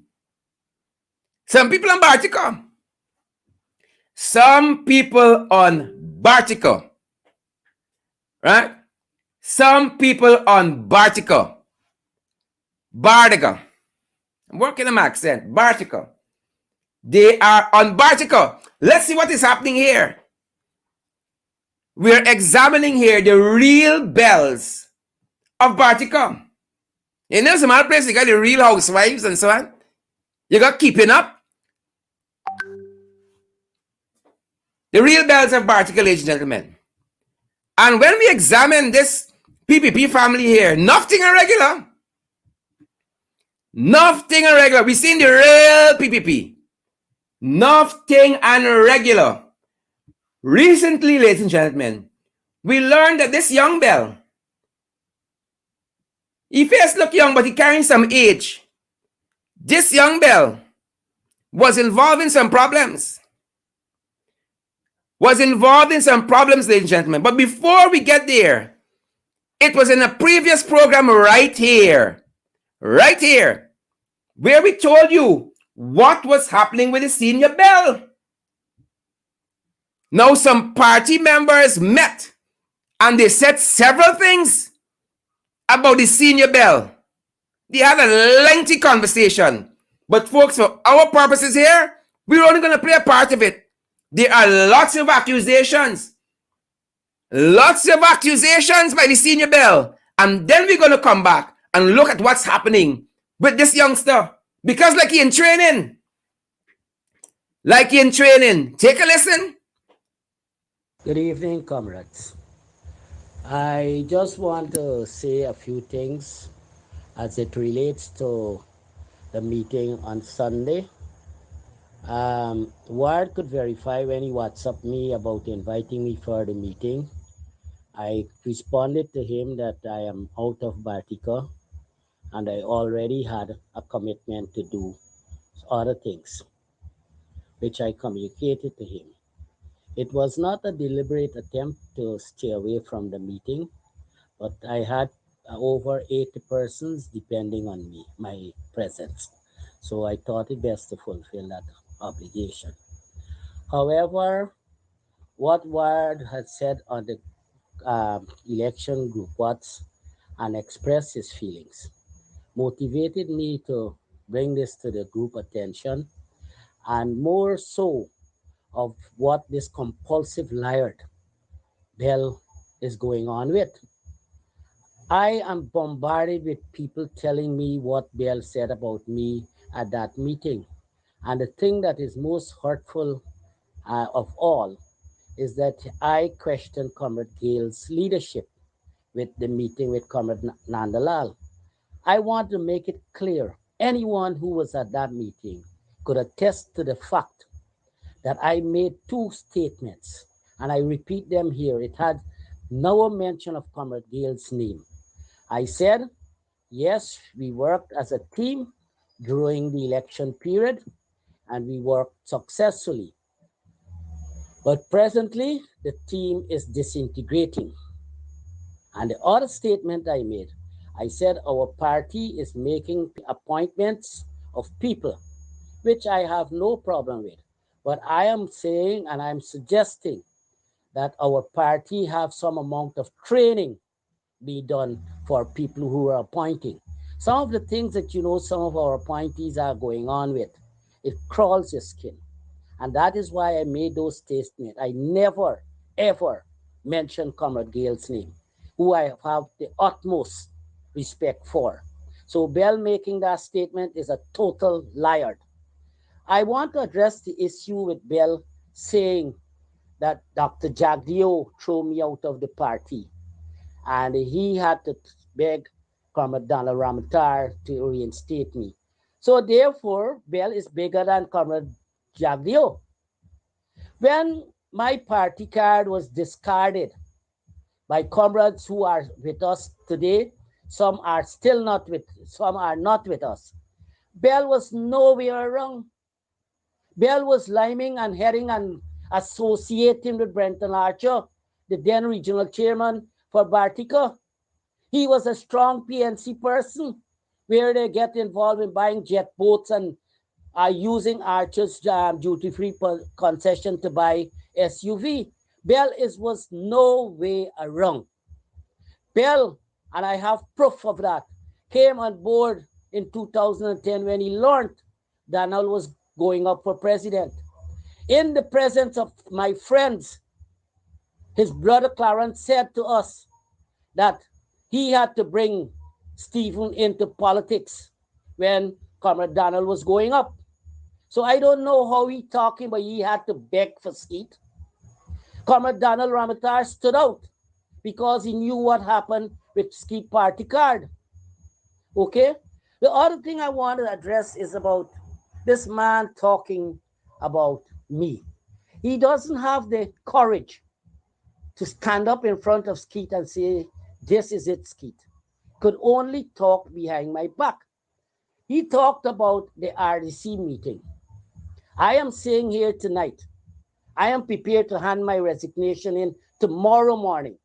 Some people on Bartico. Some people on Bartico. Right? Some people on Bartico. Bartico. I'm working on my accent. Bartico. They are on Bartico. Let's see what is happening here. We're examining here the real bells of Bartico. You know some other places you got the real housewives and so on. You got keeping up. The real bells of Bartico, ladies and gentlemen. And when we examine this PPP family here, nothing irregular. Nothing irregular. We've seen the real PPP. Nothing irregular. Recently, ladies and gentlemen, we learned that this young bell, he first look young, but he carrying some age. This young bell was involved in some problems. Ladies and gentlemen. But before we get there, it was in a previous program right here, where we told you what was happening with the senior bell. Now, some party members met and they said several things about the senior bell. They had a lengthy conversation. But folks, for our purposes here, we're only going to play a part of it. There are lots of accusations. Lots of accusations by the senior bell. And then we're going to come back and look at what's happening with this youngster. Because like he in training. Take a listen. Good evening, comrades. I just want to say a few things as it relates to the meeting on Sunday. Ward could verify when he WhatsApped me about inviting me for the meeting. I responded to him that I am out of Bartica and I already had a commitment to do other things, which I communicated to him. It was not a deliberate attempt to stay away from the meeting, but I had over 80 persons depending on me, my presence. So I thought it best to fulfill that obligation. However, what Ward had said on the election group what's and expressed his feelings motivated me to bring this to the group attention, and more so of what this compulsive liar Bell is going on with. I am bombarded with people telling me what Bell said about me at that meeting. And the thing that is most hurtful of all is that I question Comrade Gale's leadership with the meeting with Comrade Nandalal. I want to make it clear anyone who was at that meeting could attest to the fact that I made two statements, and I repeat them here. It had no mention of Comrade Gale's name. I said, yes, we worked as a team during the election period, and we worked successfully. But presently, the team is disintegrating. And the other statement I made, I said our party is making appointments of people, which I have no problem with. But I am saying and I'm suggesting that our party have some amount of training be done for people who are appointing. Some of the things that some of our appointees are going on with, it crawls your skin. And that is why I made those statements. I never, ever mentioned Comrade Gale's name, who I have the utmost respect for. So Bell making that statement is a total liar. I want to address the issue with Bell saying that Dr. Jagdio threw me out of the party and he had to beg Comrade Donald Ramatar to reinstate me. So therefore, Bell is bigger than Comrade Jagdio. When my party card was discarded by comrades who are with us today. Some are not with us. Bell was nowhere wrong. Bell was liming and heading and associating with Brenton Archer, the then regional chairman for Bartica. He was a strong PNC person where they get involved in buying jet boats and are using Archer's duty-free concession to buy SUV. Bell was no way around. Bell, and I have proof of that, came on board in 2010 when he learned Donald was going up for president. In the presence of my friends, his brother Clarence said to us that he had to bring Stephen into politics when Comrade Donald was going up. So I don't know how he talking, but he had to beg for seat. Comrade Donald Ramatar stood out because he knew what happened with Skeet Party card. Okay? The other thing I want to address is about this man talking about me. He doesn't have the courage to stand up in front of Skeet and say, this is it, Skeet. Could only talk behind my back. He talked about the RDC meeting. I am saying here tonight, I am prepared to hand my resignation in tomorrow morning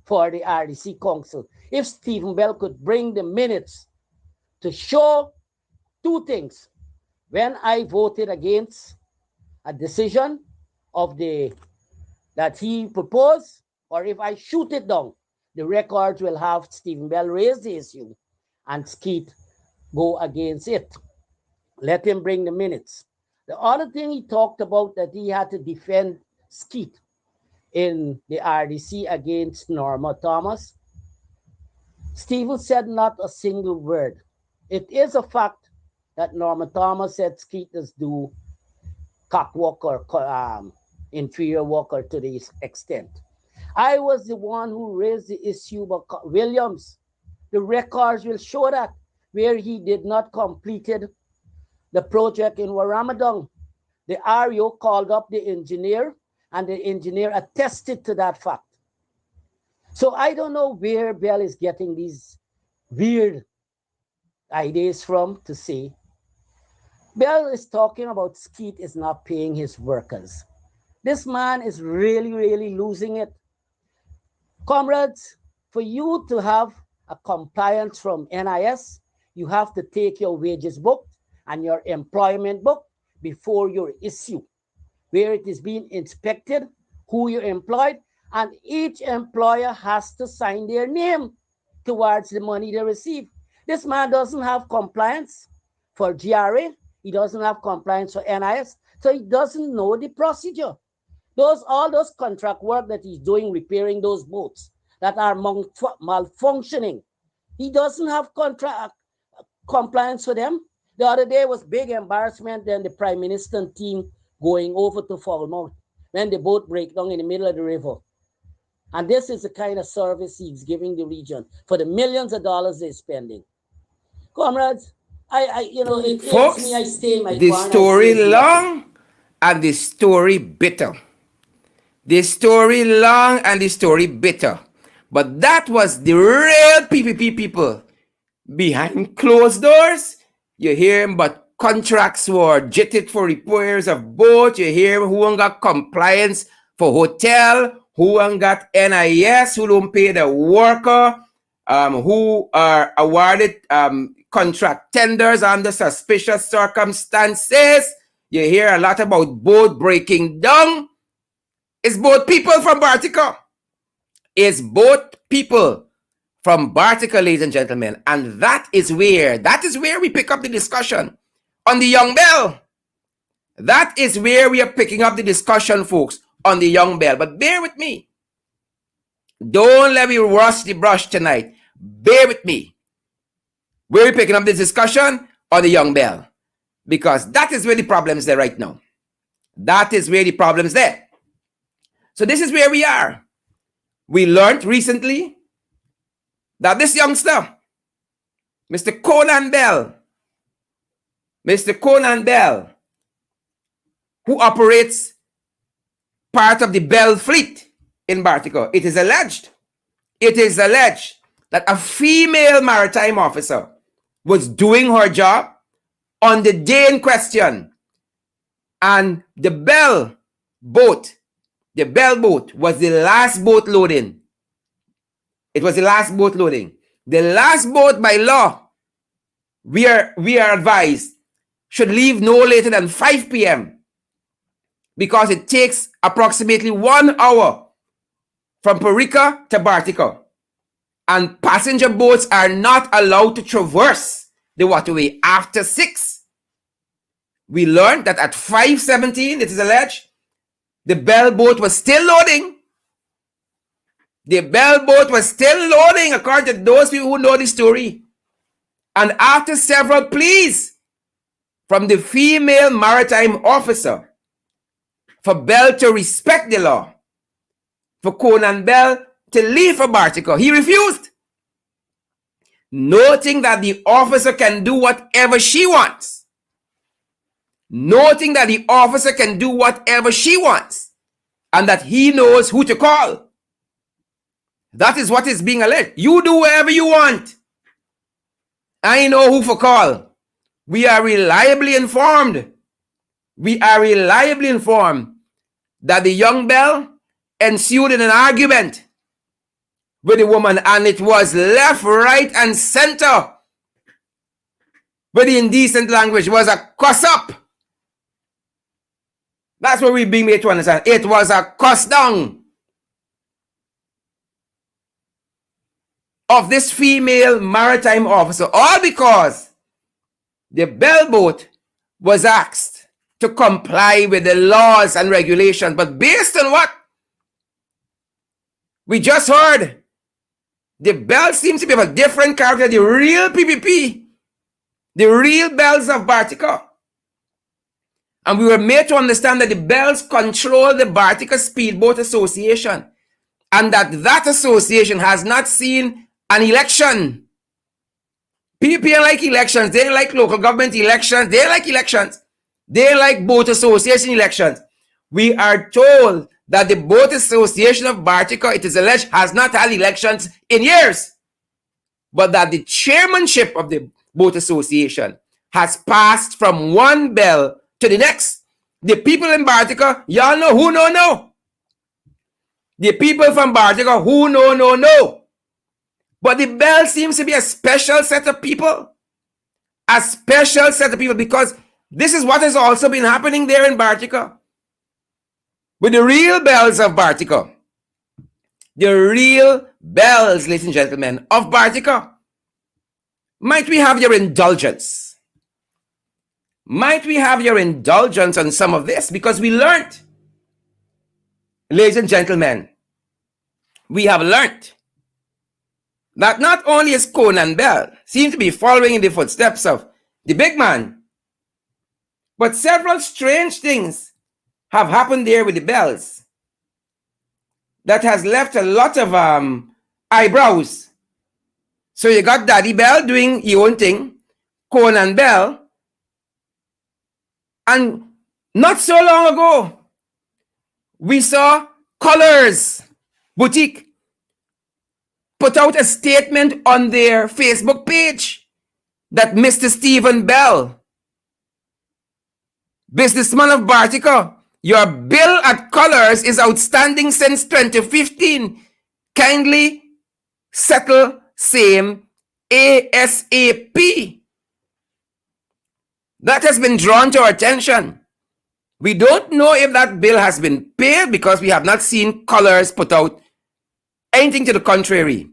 for the RDC Council. If Stephen Bell could bring the minutes to show two things. When I voted against a decision of the that he proposed, or if I shoot it down, the records will have Stephen Bell raise the issue and Skeet go against it. Let him bring the minutes. The other thing he talked about that he had to defend Skeet in the RDC against Norma Thomas. Stephen said not a single word. It is a fact that Norma Thomas said Skeet does do cockwalk or inferior walker to this extent. I was the one who raised the issue about Williams. The records will show that where he did not completed the project in Waramadong. The REO called up the engineer and the engineer attested to that fact. So I don't know where Bell is getting these weird ideas from to say. Bell is talking about Skeet is not paying his workers. This man is really, really losing it. Comrades, for you to have a compliance from NIS, you have to take your wages book and your employment book before your issue, where it is being inspected, who you employed, and each employer has to sign their name towards the money they receive. This man doesn't have compliance for GRA. He doesn't have compliance for NIS, so he doesn't know the procedure. All those contract work that he's doing, repairing those boats that are malfunctioning, he doesn't have contract compliance for them. The other day was big embarrassment. Then the Prime Minister team going over to Falmouth when the boat break down in the middle of the river. And this is the kind of service he's giving the region for the millions of dollars they're spending. Comrades, it ails me. I Folks, stay in my the barn. I say story nothing. long and the story bitter. The story long and the story bitter. But that was the real PPP people. Behind closed doors, you hear him, but contracts were jetted for repairs of boat. You hear who ain't got compliance for hotel, who ain't got NIS, who don't pay the worker, who are awarded contract tenders under suspicious circumstances. You hear a lot about boat breaking down. It's both people from Bartica. It's both people from Bartica, ladies and gentlemen. And that is where we pick up the discussion on the Young Bell. That is where we are picking up the discussion, folks, on the Young Bell. But bear with me. Don't let me rush the brush tonight. Bear with me. We're picking up this discussion on the Young Bell. Because that is where the problem is there right now. That is where the problem is there. So this is where we are. We learned recently that this youngster, Mr. Conan Bell, who operates part of the Bell fleet in Bartico. It is alleged that a female maritime officer was doing her job on the day in question, and the Bell boat was the last boat loading. It was the last boat loading. The last boat by law, we are advised, should leave no later than 5 p.m. because it takes approximately 1 hour from Perica to Bartico. And passenger boats are not allowed to traverse the waterway after 6. We learned that at 5:17, it is alleged, the Bell boat was still loading. The Bell boat was still loading, according to those people who know the story. And after several pleas from the female maritime officer for Bell to respect the law, for Conan Bell to leave for Bartico, he refused, noting that the officer can do whatever she wants. Noting that the officer can do whatever she wants, and that he knows who to call. That is what is being alleged. You do whatever you want. I know who for call. We are reliably informed. We are reliably informed that the young Bell ensued in an argument with the woman, and it was left, right, and center. With the indecent language, it was a cuss up. That's what we're being made to understand. It was a cuss down of this female maritime officer, all because the Bell boat was asked to comply with the laws and regulations. But based on what we just heard, the Bell seems to be of a different character. The real PPP, the real Bells of Bartico. And we were made to understand that the Bells control the Bartico Speedboat Association, and that association has not seen an election. PPP like elections. They like local government elections. They like elections. They like boat association elections. We are told that the Boat Association of Bartico, it is alleged, has not had elections in years, but that the chairmanship of the Boat Association has passed from one Bell to the next. The people in Bartico, y'all know who know. The people from Bartico who know. But the Bell seems to be a special set of people. A special set of people, because this is what has also been happening there in Bartico. With the real Bells of Bartico. The real Bells, ladies and gentlemen, of Bartico. Might we have your indulgence? Might we have your indulgence on some of this? Because we learned, ladies and gentlemen, we have learned that not only is Conan Bell seems to be following in the footsteps of the big man, but several strange things have happened there with the Bells that has left a lot of eyebrows. So you got Daddy Bell doing his own thing, Conan Bell, and not so long ago, we saw Colors Boutique put out a statement on their Facebook page that Mr. Stephen Bell, businessman of Bartico, your bill at Colors is outstanding since 2015. Kindly settle same ASAP. That has been drawn to our attention. We don't know if that bill has been paid because we have not seen Colors put out anything to the contrary.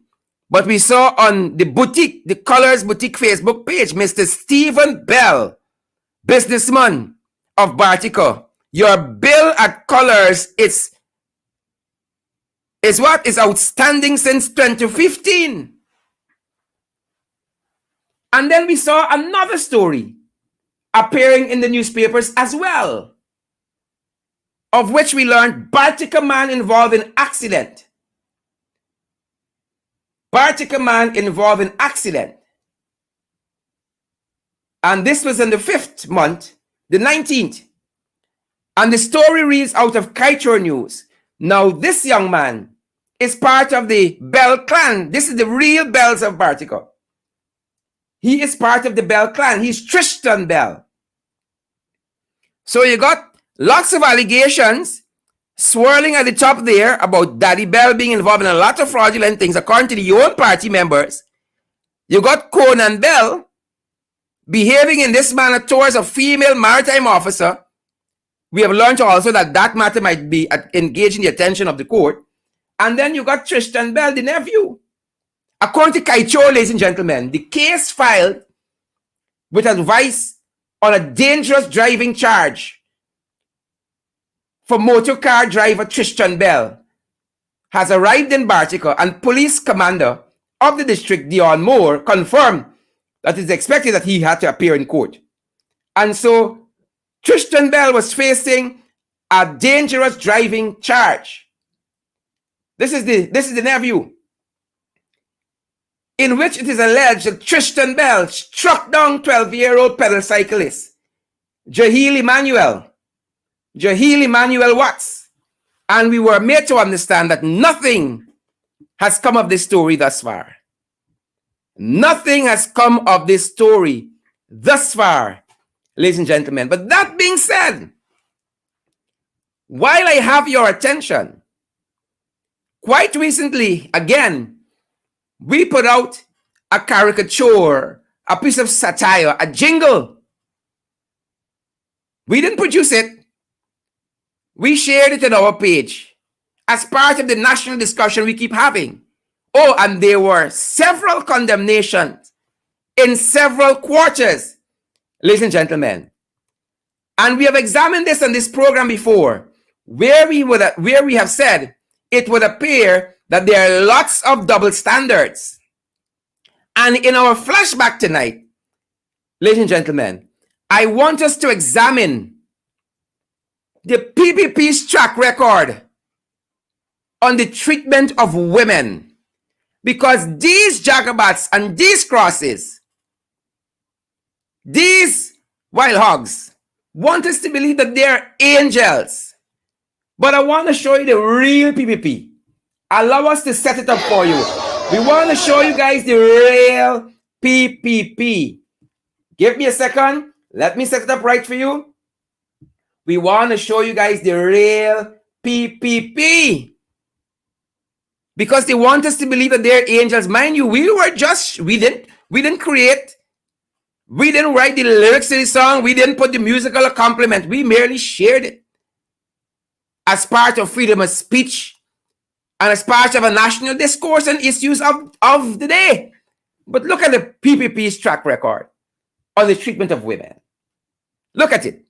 But we saw on the boutique, the Colors Boutique Facebook page, Mr. Stephen Bell, businessman of Bartico, your bill at Colors is what? Is outstanding since 2015. And then we saw another story appearing in the newspapers as well, of which we learned Bartico man involved in accident. Bartico man involved in accident. And this was in the 5th month, the 19th. And the story reads out of Kaito News. Now, this young man is part of the Bell clan. This is the real Bells of Bartica. He is part of the Bell clan. He's Tristan Bell. So you got lots of allegations swirling at the top there about Daddy Bell being involved in a lot of fraudulent things, according to the own party members. You got Conan Bell behaving in this manner towards a female maritime officer. We have learned also that that matter might be engaging the attention of the court. And then you got Tristan Bell, the nephew. According to Kaicho, ladies and gentlemen, the case filed with advice on a dangerous driving charge for motor car driver Tristan Bell has arrived in Bartica, and police commander of the district, Dion Moore, confirmed that it is expected that he had to appear in court. And so Tristan Bell was facing a dangerous driving charge. This is the nephew, in which it is alleged that Tristan Bell struck down 12-year-old pedal cyclist Jahil Emmanuel Watts. And we were made to understand that nothing has come of this story thus far. Nothing has come of this story thus far, ladies and gentlemen. But that being said, while I have your attention, quite recently, again, we put out a caricature, a piece of satire, a jingle. We didn't produce it. We shared it on our page as part of the national discussion we keep having. Oh, and there were several condemnations in several quarters, ladies and gentlemen. And we have examined this on this program before, where we have said it would appear that there are lots of double standards. And in our flashback tonight, ladies and gentlemen, I want us to examine the PPP's track record on the treatment of women. Because these jagabats and these crosses, these wild hogs, want us to believe that they're angels. But I want to show you the real PPP. Allow us to set it up for you. We want to show you guys the real PPP. Give me a second. Let me set it up right for you. We want to show you guys the real PPP. Because they want us to believe that they're angels. Mind you, we didn't write the lyrics to the song. We didn't put the musical accompaniment. We merely shared it as part of freedom of speech and as part of a national discourse and issues of the day. But look at the PPP's track record on the treatment of women. Look at it.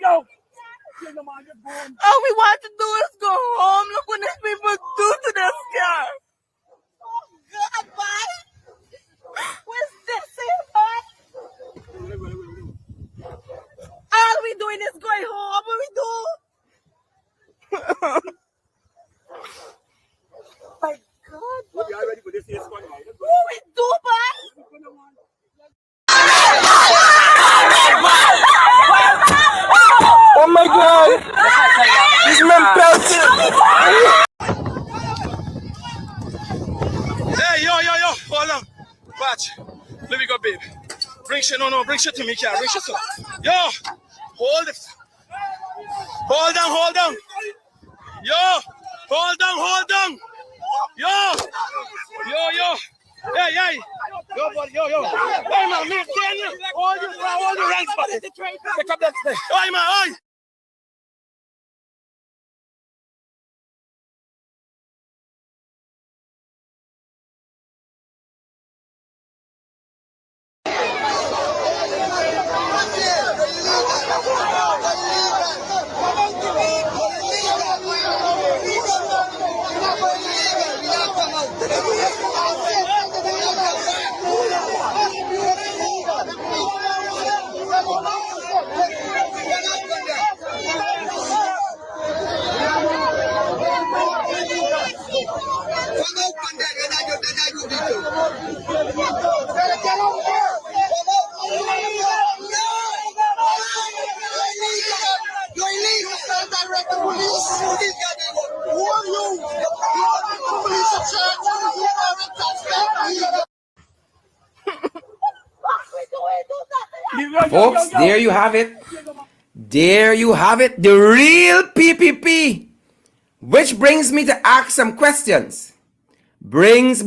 Yo. All we want to do is go home. Look what these people do to this car. Oh, God, boy. Where's this boy? All we doing is going home. What we do? My God, boy. You ready for this? What we do, boy? Oh my God! This man pelted! Hey, yo! Hold on. Watch. Let me go, babe. Bring shit. No. Bring shit to me, Kat. Bring shit to. Yo! Hold it. Hold down. Yo! Hold down. Yo! Hey! Yo, buddy, yo. Hey, man, leave Daniel. All the ranks, buddy. Pick up that thing. Hey, man, hey! Folks, there you have it. There you have it. The real PPP. Which brings me to ask some questions. Ladies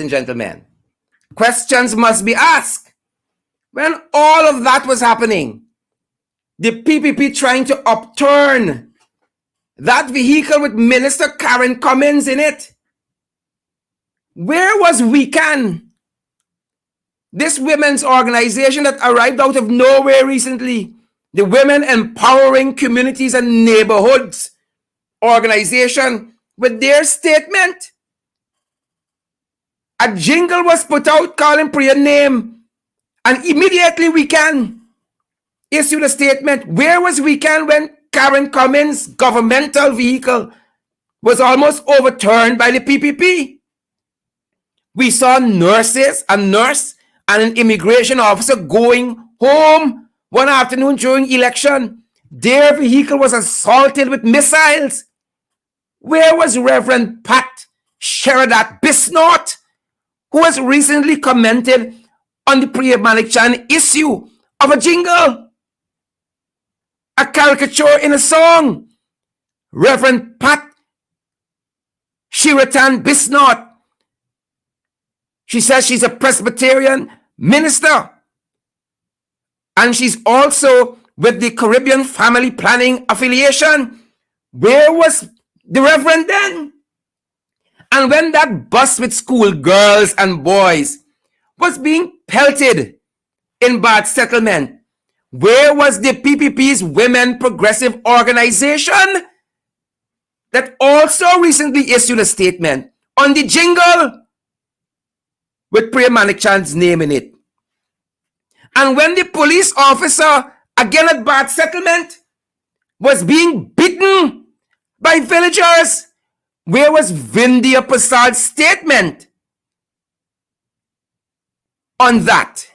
and gentlemen. Questions must be asked. When all of that was happening, the PPP trying to upturn that vehicle with Minister Karen Cummins in it, where was WECAN? This women's organization that arrived out of nowhere recently, the Women Empowering Communities and Neighborhoods organization, with their statement. A jingle was put out calling for your name, and immediately WECAN issued a statement. Where was WECAN when Karen Cummins' governmental vehicle was almost overturned by the PPP? We saw a nurse and an immigration officer going home one afternoon during election. Their vehicle was assaulted with missiles. Where was Reverend Pat Sheridan Bisnot, who has recently commented on the Priya Manikchan issue of a jingle, a caricature in a song? Reverend Pat Sheridan Bisnot, she says she's a Presbyterian minister, and she's also with the Caribbean Family Planning affiliation. Where was the Reverend then? And when that bus with school girls and boys was being pelted in Bad Settlement, where was the PPP's Women Progressive Organization that also recently issued a statement on the jingle with Priya Manikchand's name in it? And when the police officer, again at Bad Settlement, was being beaten by villagers, where was Vindhya Prasad's statement on that?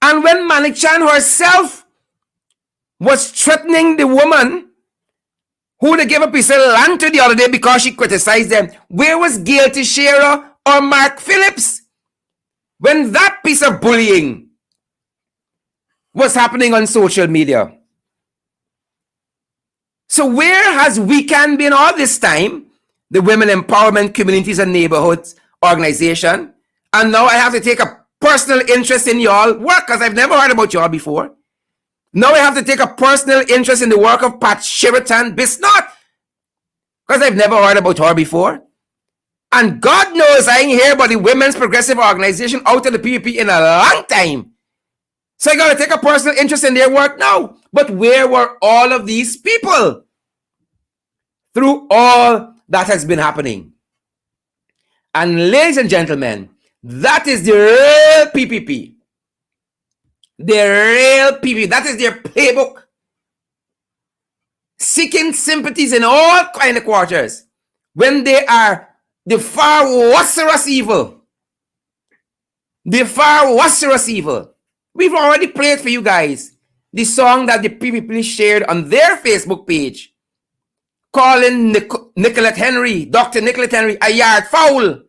And when Manikchan herself was threatening the woman who they gave a piece of land to the other day because she criticized them, where was Gail Teixeira or Mark Phillips when that piece of bullying was happening on social media? So where has WECAN been all this time? The Women Empowerment Communities and Neighborhoods organization. And now I have to take a personal interest in y'all work because I've never heard about y'all before. Now I have to take a personal interest in the work of Pat Sheridan Bisnot because I've never heard about her before. And God knows I ain't hear about the Women's Progressive Organization out of the PPP in a long time. So I got to take a personal interest in their work now. But where were all of these people through all that has been happening? And ladies and gentlemen, that is the real PPP. The real PPP. That is their playbook. Seeking sympathies in all kind of quarters when they are the far worserous evil. The far worserous evil. We've already played for you guys the song that the PPP shared on their Facebook page, calling Nicolette Henry, Dr. Nicolette Henry, a yard foul.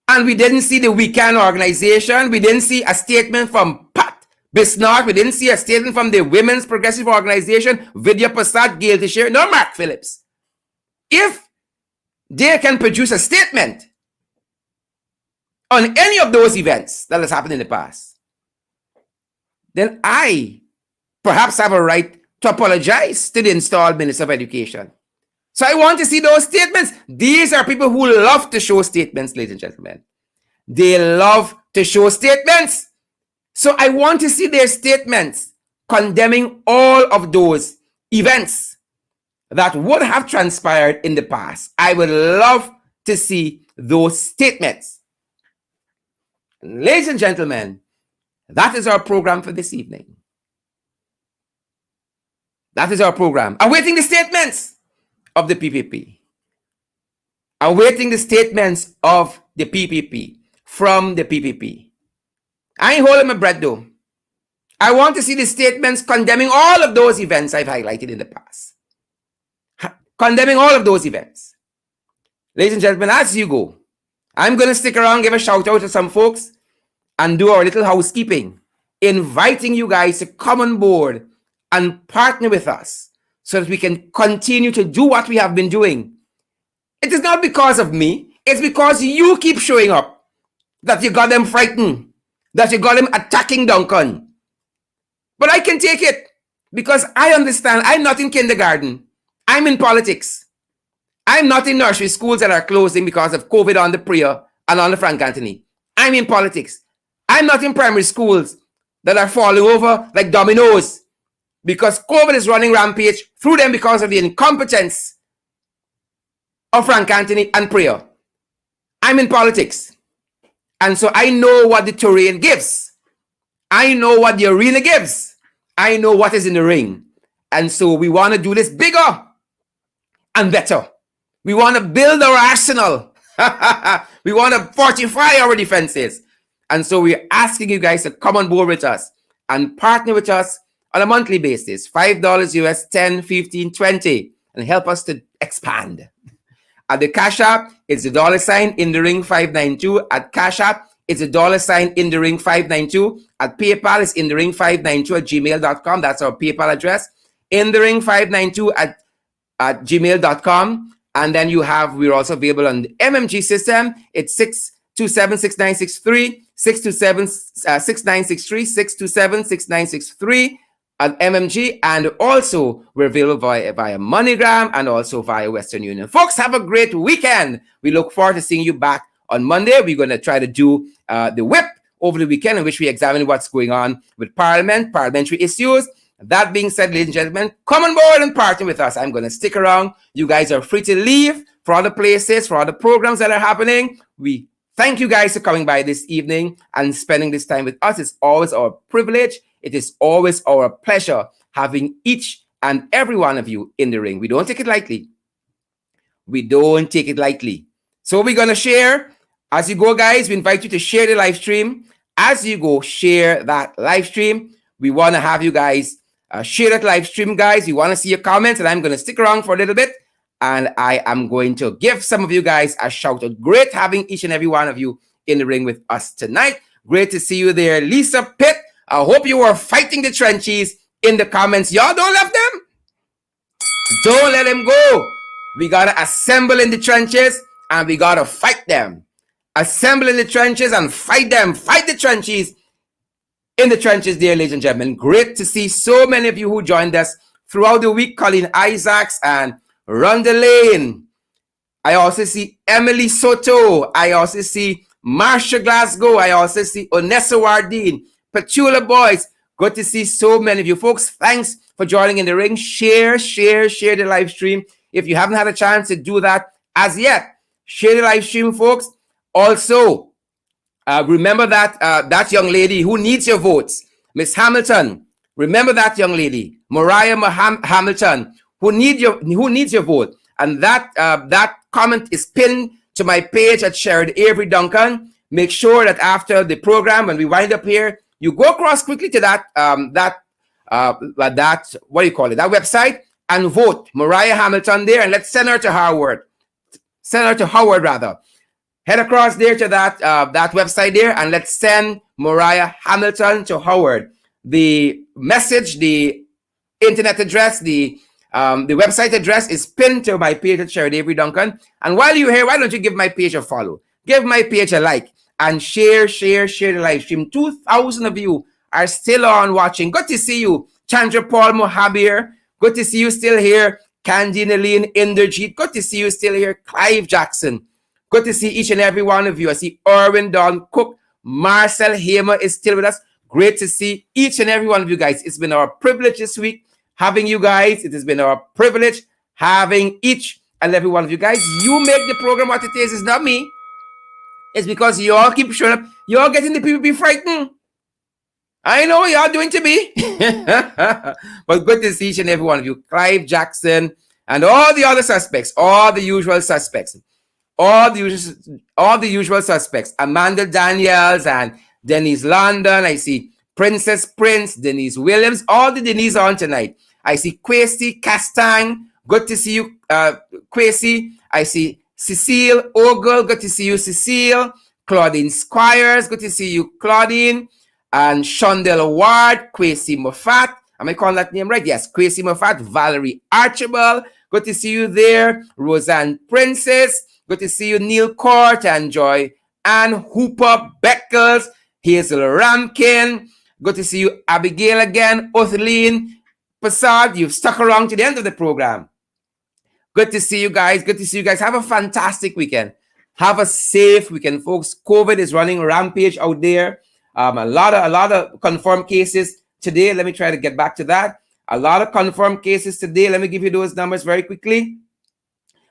And we didn't see the WECAN organization. We didn't see a statement from Pat Bisnot. We didn't see a statement from the Women's Progressive Organization, Vindhya Prasad, Gail Teixeira, nor Mark Phillips. If they can produce a statement on any of those events that has happened in the past, then I perhaps have a right to apologize to the installed Minister of Education. So I want to see those statements. These are people who love to show statements, ladies and gentlemen. They love to show statements. So I want to see their statements condemning all of those events that would have transpired in the past. I would love to see those statements. Ladies and gentlemen, that is our program for this evening. That is our program. Awaiting the statements of the PPP. Awaiting the statements of the PPP from the PPP. I ain't holding my breath though. I want to see the statements condemning all of those events I've highlighted in the past. Condemning all of those events. Ladies and gentlemen, as you go, I'm going to stick around, give a shout out to some folks, and do our little housekeeping, inviting you guys to come on board and partner with us so that we can continue to do what we have been doing. It is not because of me, it's because you keep showing up that you got them frightened, that you got them attacking Duncan. But I can take it because I understand I'm not in kindergarten. I'm in politics. I'm not in nursery schools that are closing because of COVID on the Priya and on the Frank Anthony. I'm in politics. I'm not in primary schools that are falling over like dominoes because COVID is running rampage through them because of the incompetence of Frank Anthony and Priya. I'm in politics. And so I know what the terrain gives. I know what the arena gives. I know what is in the ring. And so we want to do this bigger and better. We want to build our arsenal. We want to fortify our defenses. And so we're asking you guys to come on board with us and partner with us on a monthly basis. $5 US, 10, 15, 20, and help us to expand. At the Cash App, it's the $ in the ring 592. At Cash App, it's the $ in the ring 592. At PayPal, it's in the ring 592 at gmail.com. That's our PayPal address. In the ring 592 at gmail.com. And then we're also available on the MMG system. It's 627-6963, 627-6963, 627-6963 at MMG. And also we're available via MoneyGram and also via Western Union. Folks, have a great weekend. We look forward to seeing you back on Monday. We're going to try to do the whip over the weekend in which we examine what's going on with Parliament, parliamentary issues. That being said, ladies and gentlemen, come on board and partner with us. I'm going to stick around. You guys are free to leave for other places, for other programs that are happening. We thank you guys for coming by this evening and spending this time with us. It's always our privilege. It is always our pleasure having each and every one of you in the ring. We don't take it lightly. We don't take it lightly. So we're going to share. As you go, guys, we invite you to share the live stream. As you go, share that live stream. We want to have you guys share that live stream, guys. We want to see your comments, and I'm going to stick around for a little bit, and I am going to give some of you guys a shout out. Great having each and every one of you in the ring with us tonight. Great to see you there, Lisa Pitt. I hope you are fighting the trenches in the comments. Y'all don't let them. Don't let them go. We got to assemble in the trenches, and we got to fight them. Assemble in the trenches and fight them. Fight the trenches. In the trenches, dear ladies and gentlemen. Great to see so many of you who joined us throughout the week. Colleen Isaacs and Rhonda Lane. I also see Emily Soto. I also see Marsha Glasgow. I also see Onessa Wardine. Petula Boys. Good to see so many of you folks. Thanks for joining in the ring. Share the live stream. If you haven't had a chance to do that as yet, share the live stream, folks. Also, remember that that young lady who needs your votes, Miss Hamilton. Remember that young lady, Mariah Hamilton, who needs your vote. And that comment is pinned to my page at Sherrod Avery Duncan. Make sure that after the program, when we wind up here, you go across quickly to that what do you call it? That website and vote Mariah Hamilton there, and let's send her to Howard. Send her to Howard rather. Head across there to that website there, and let's send Mariah Hamilton to Howard. The message, the internet address, the website address is pinned to my page at Sherrod Avery Duncan. And while you're here, why don't you give my page a follow? Give my page a like and share the live stream. 2,000 of you are still on watching. Good to see you, Chandra Paul Mohabir. Good to see you still here. Candy Naleen Inderjeet. Good to see you still here. Clive Jackson. Good to see each and every one of you. I see Erwin Don Cook. Marcel Hamer is still with us. Great to see each and every one of you guys. It's been our privilege this week having you guys. It has been our privilege having each and every one of you guys. You make the program what it is. It's not me. It's because you all keep showing up. You all getting the PPP frightened. I know y'all doing to me. But good to see each and every one of you. Clive Jackson and all the other suspects. All the usual suspects. All the usual suspects. Amanda Daniels and Denise London. I see Princess Prince, Denise Williams. All the Denise on tonight. I see Kwesi Castang. Good to see you, Kwesi. I see Cecile Ogle, good to see you, Cecile. Claudine Squires, good to see you, Claudine. And Shondell Ward, Kwesi Moffat. Am I calling that name right? Yes, Kwesi Moffat. Valerie Archibald, good to see you there. Roseanne Princess, good to see you, Neil Court and Joy. Ann Hooper Beckles, Hazel Ramkin, good to see you, Abigail again. Otheline Passad, you've stuck around to the end of the program. Good to see you guys. Good to see you guys. Have a fantastic weekend. Have a safe weekend, folks. COVID is running rampage out there. A lot of confirmed cases today. Let me try to get back to that. A lot of confirmed cases today. Let me give you those numbers very quickly.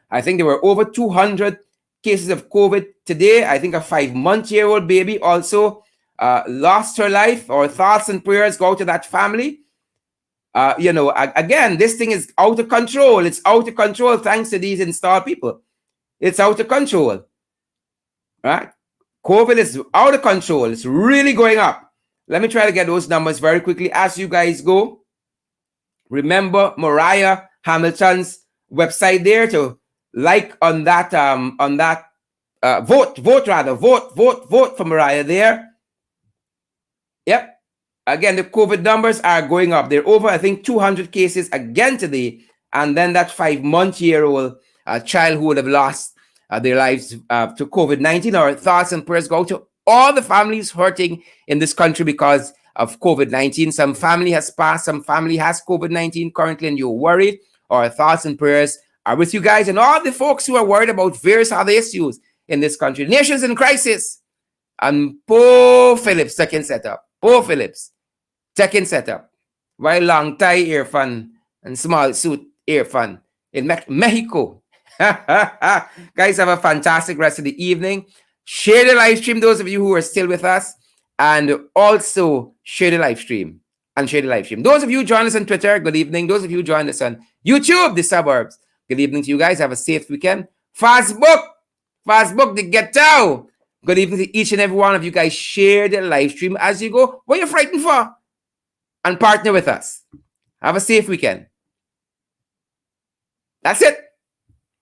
I think there were over 200 cases of COVID today. I think a 5-month-old baby also lost her life. Our thoughts and prayers go to that family. Again, this thing is out of control. It's out of control thanks to these installed people. It's out of control. Right? COVID is out of control. It's really going up. Let me try to get those numbers very quickly as you guys go. Remember Mariah Hamilton's website there to like on that vote for Mariah there. Yep. Again, the COVID numbers are going up. They're over, I think, 200 cases again today. And then that 5-month-old child who would have lost their lives to COVID-19. Our thoughts and prayers go to all the families hurting in this country because of COVID-19. Some family has passed. Some family has COVID-19 currently, and you're worried. Our thoughts and prayers are with you guys and all the folks who are worried about various other issues in this country. Nations in crisis. And Poe Phillips, second setup. Poe Phillips. Second setup. While long tie earphone and small suit earphone in Mexico. Guys, have a fantastic rest of the evening. Share the live stream, those of you who are still with us, and also share the live stream. Those of you who join us on Twitter, good evening. Those of you who join us on YouTube, the suburbs, good evening to you guys. Have a safe weekend. Facebook, the ghetto. Good evening to each and every one of you guys. Share the live stream as you go. What are you frightened for? And partner with us. Have a safe weekend. That's it.